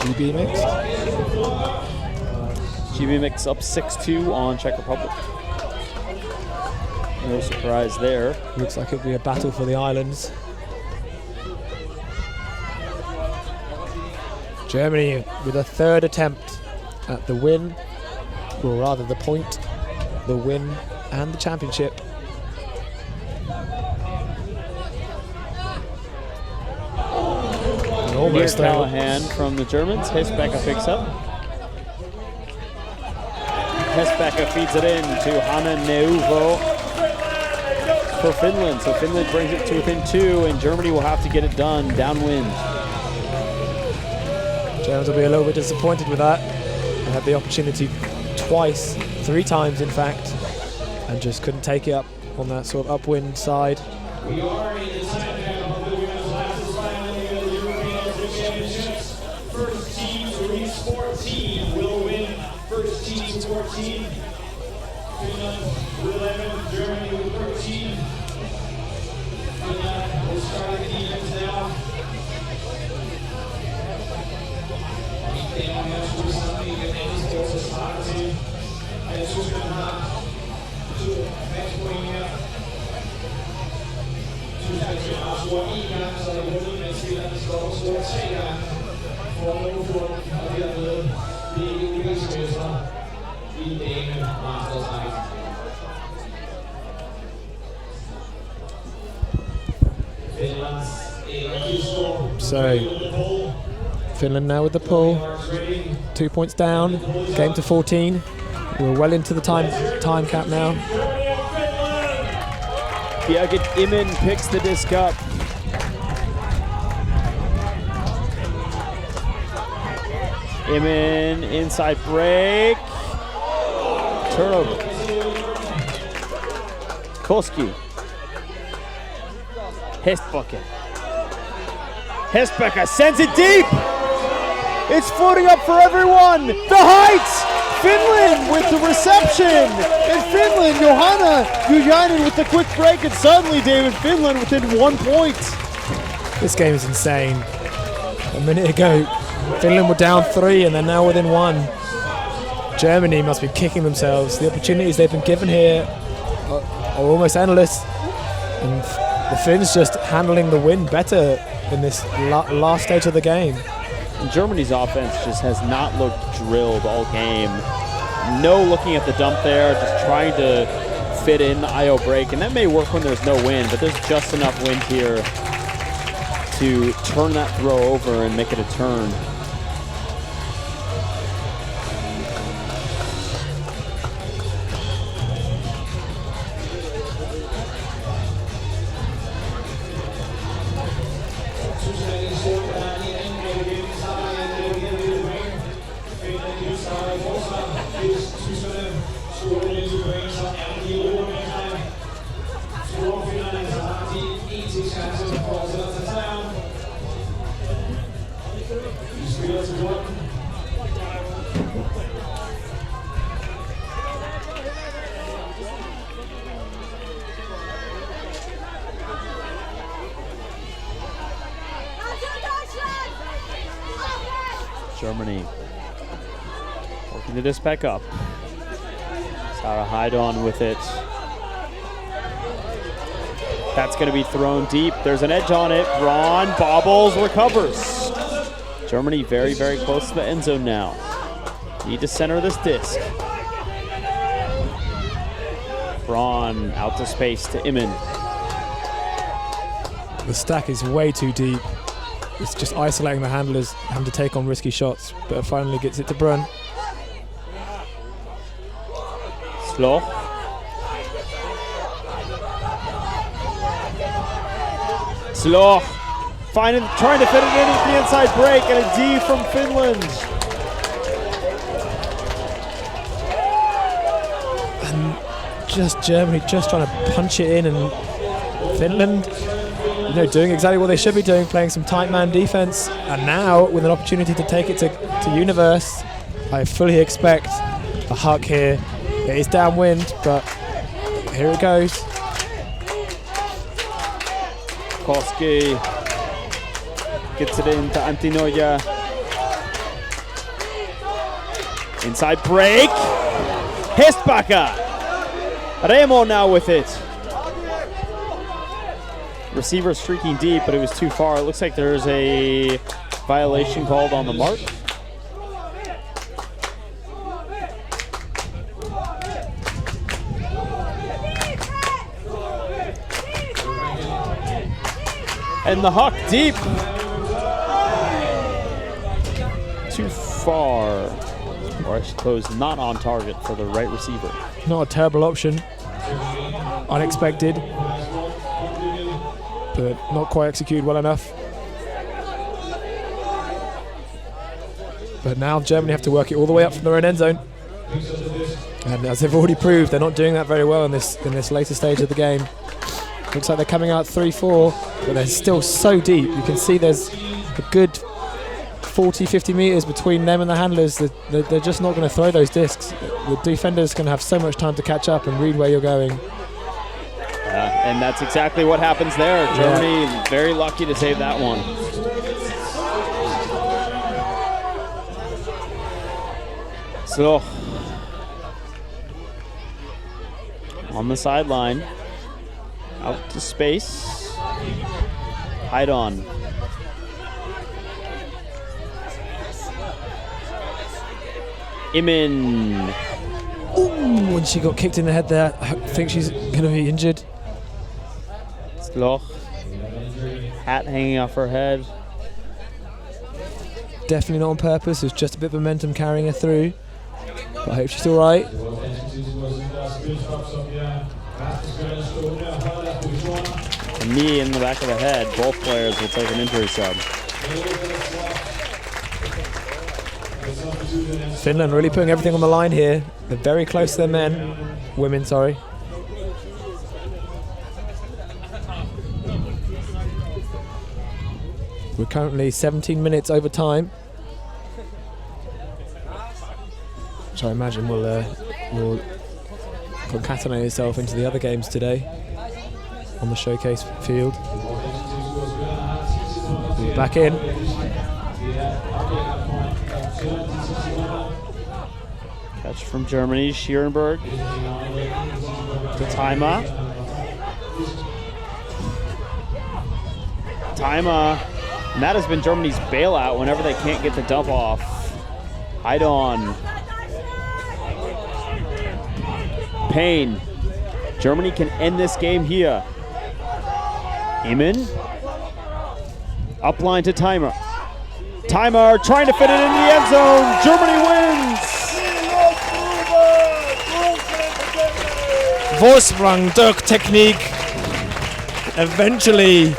GB mixed. GB mix up 6-2 on Czech Republic. No surprise there. Looks like it'll be a battle for the islands. Germany with a third attempt at the win, or rather the point, the win and the championship. And almost Near Callahan from the Germans. Hesbecka picks up. Hesbecka feeds it in to Hanna Neuvo for Finland. So Finland brings it to within 2, and Germany will have to get it done downwind. Germans will be a little bit disappointed with that. They had the opportunity twice, 3 times in fact, and just couldn't take it up on that sort of upwind side. We are in the time of the women's last final in the European Championships. First team to reach 14 will win. First team to 14. Finland with 11, Germany with 13. Finland will start the defense now. So Finland now with the pull, 2 points down, game to 14. We're well into the time cap now. Birgit Immen picks the disc up. Immen inside break. Turnover. Koski. Hesbecka. Hesbecka sends it deep. It's floating up for everyone. The heights. Finland with the reception. And Finland, Johanna Gujainen with the quick break, and suddenly David Finland within 1 point. This game is insane. A minute ago, Finland were down 3 and they're now within 1. Germany must be kicking themselves. The opportunities they've been given here are almost endless. And the Finns just handling the win better in this last stage of the game. And Germany's offense just has not looked drilled all game. No looking at the dump there, just trying to fit in the IO break. And that may work when there's no wind, but there's just enough wind here to turn that throw over and make it a turn. Germany working the disc back up. Sarah Heidon with it. That's going to be thrown deep. There's an edge on it. Braun bobbles, recovers. Germany very, very close to the end zone now. Need to center this disc. Braun out to space to Iman. The stack is way too deep. It's just isolating the handlers, having to take on risky shots, but finally gets it to Brun. Sloch. Sloch trying to fit it in with the inside break, and a D from Finland. And just Germany just trying to punch it in, and Finland, you know, doing exactly what they should be doing, playing some tight man defense. And now with an opportunity to take it to Universe, I fully expect a huck here. It is downwind, but here it goes. Koski gets it into Antinoja. Inside break. Hestbacher. Remo now with it. Receiver streaking deep, but it was too far. It looks like there's a violation called on the mark. And the huck deep. Too far. Or I suppose not on target for the right receiver. Not a terrible option. Unexpected. But not quite executed well enough. But now Germany have to work it all the way up from their own end zone. And as they've already proved, they're not doing that very well in this later stage of the game. Looks like they're coming out 3-4, but they're still so deep. You can see there's a good 40, 50 meters between them and the handlers. They're just not going to throw those discs. The defender's going to have so much time to catch up and read where you're going. And that's exactly what happens there. Germany very lucky to save that one. So, on the sideline, out to space. Heidon. Iman. Ooh, when she got kicked in the head there, I think she's going to be injured. Sloch. Hat hanging off her head. Definitely not on purpose. It's just a bit of momentum carrying her through. But I hope she's all right. A knee in the back of the head. Both players will take an injury sub. Finland really putting everything on the line here. They're very close to their men. Women, sorry. We're currently 17 minutes over time, which I imagine will concatenate itself into the other games today on the showcase field. We're back in. Catch from Germany, Schierenberg to Taima. Taima, and that has been Germany's bailout whenever they can't get the dump off. Heidon. Payne. Germany can end this game here. Iman. Upline to Taima. Taima trying to fit it into the end zone. Germany wins. Vorsprung durch Technik. Eventually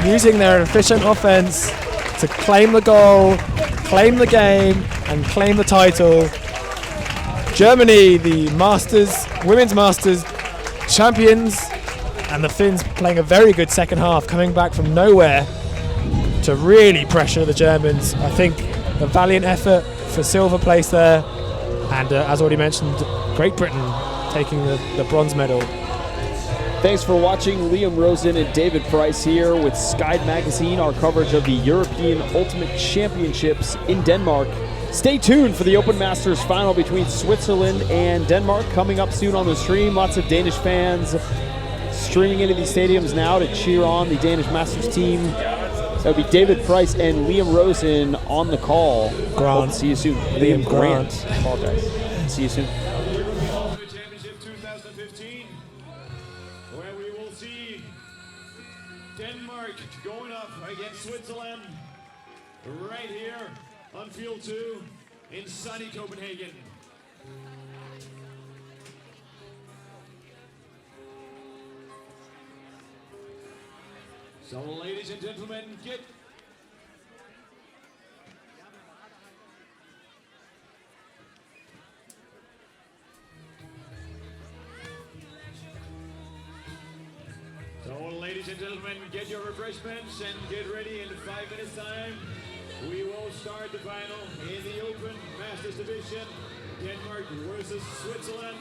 using their efficient offense to claim the goal, claim the game, and claim the title. Germany, the Masters, Women's Masters champions, and the Finns playing a very good second half, coming back from nowhere to really pressure the Germans. I think a valiant effort for silver place there, and as already mentioned, Great Britain taking the bronze medal. Thanks for watching. Liam Rosen and David Price here with Sky Magazine, our coverage of the European Ultimate Championships in Denmark. Stay tuned for the Open Masters final between Switzerland and Denmark coming up soon on the stream. Lots of Danish fans streaming into these stadiums now to cheer on the Danish Masters team. That would be David Price and Liam Rosen on the call. Grant. Hope to see you soon. Liam Grant. Apologize. See you soon. Championship 2015, where we will see Denmark going up against Switzerland right here on field 2 in sunny Copenhagen. So, ladies and gentlemen, get ladies and gentlemen, get your refreshments and get ready. In 5 minutes time, we will start the final in the Open Masters Division. Denmark versus Switzerland.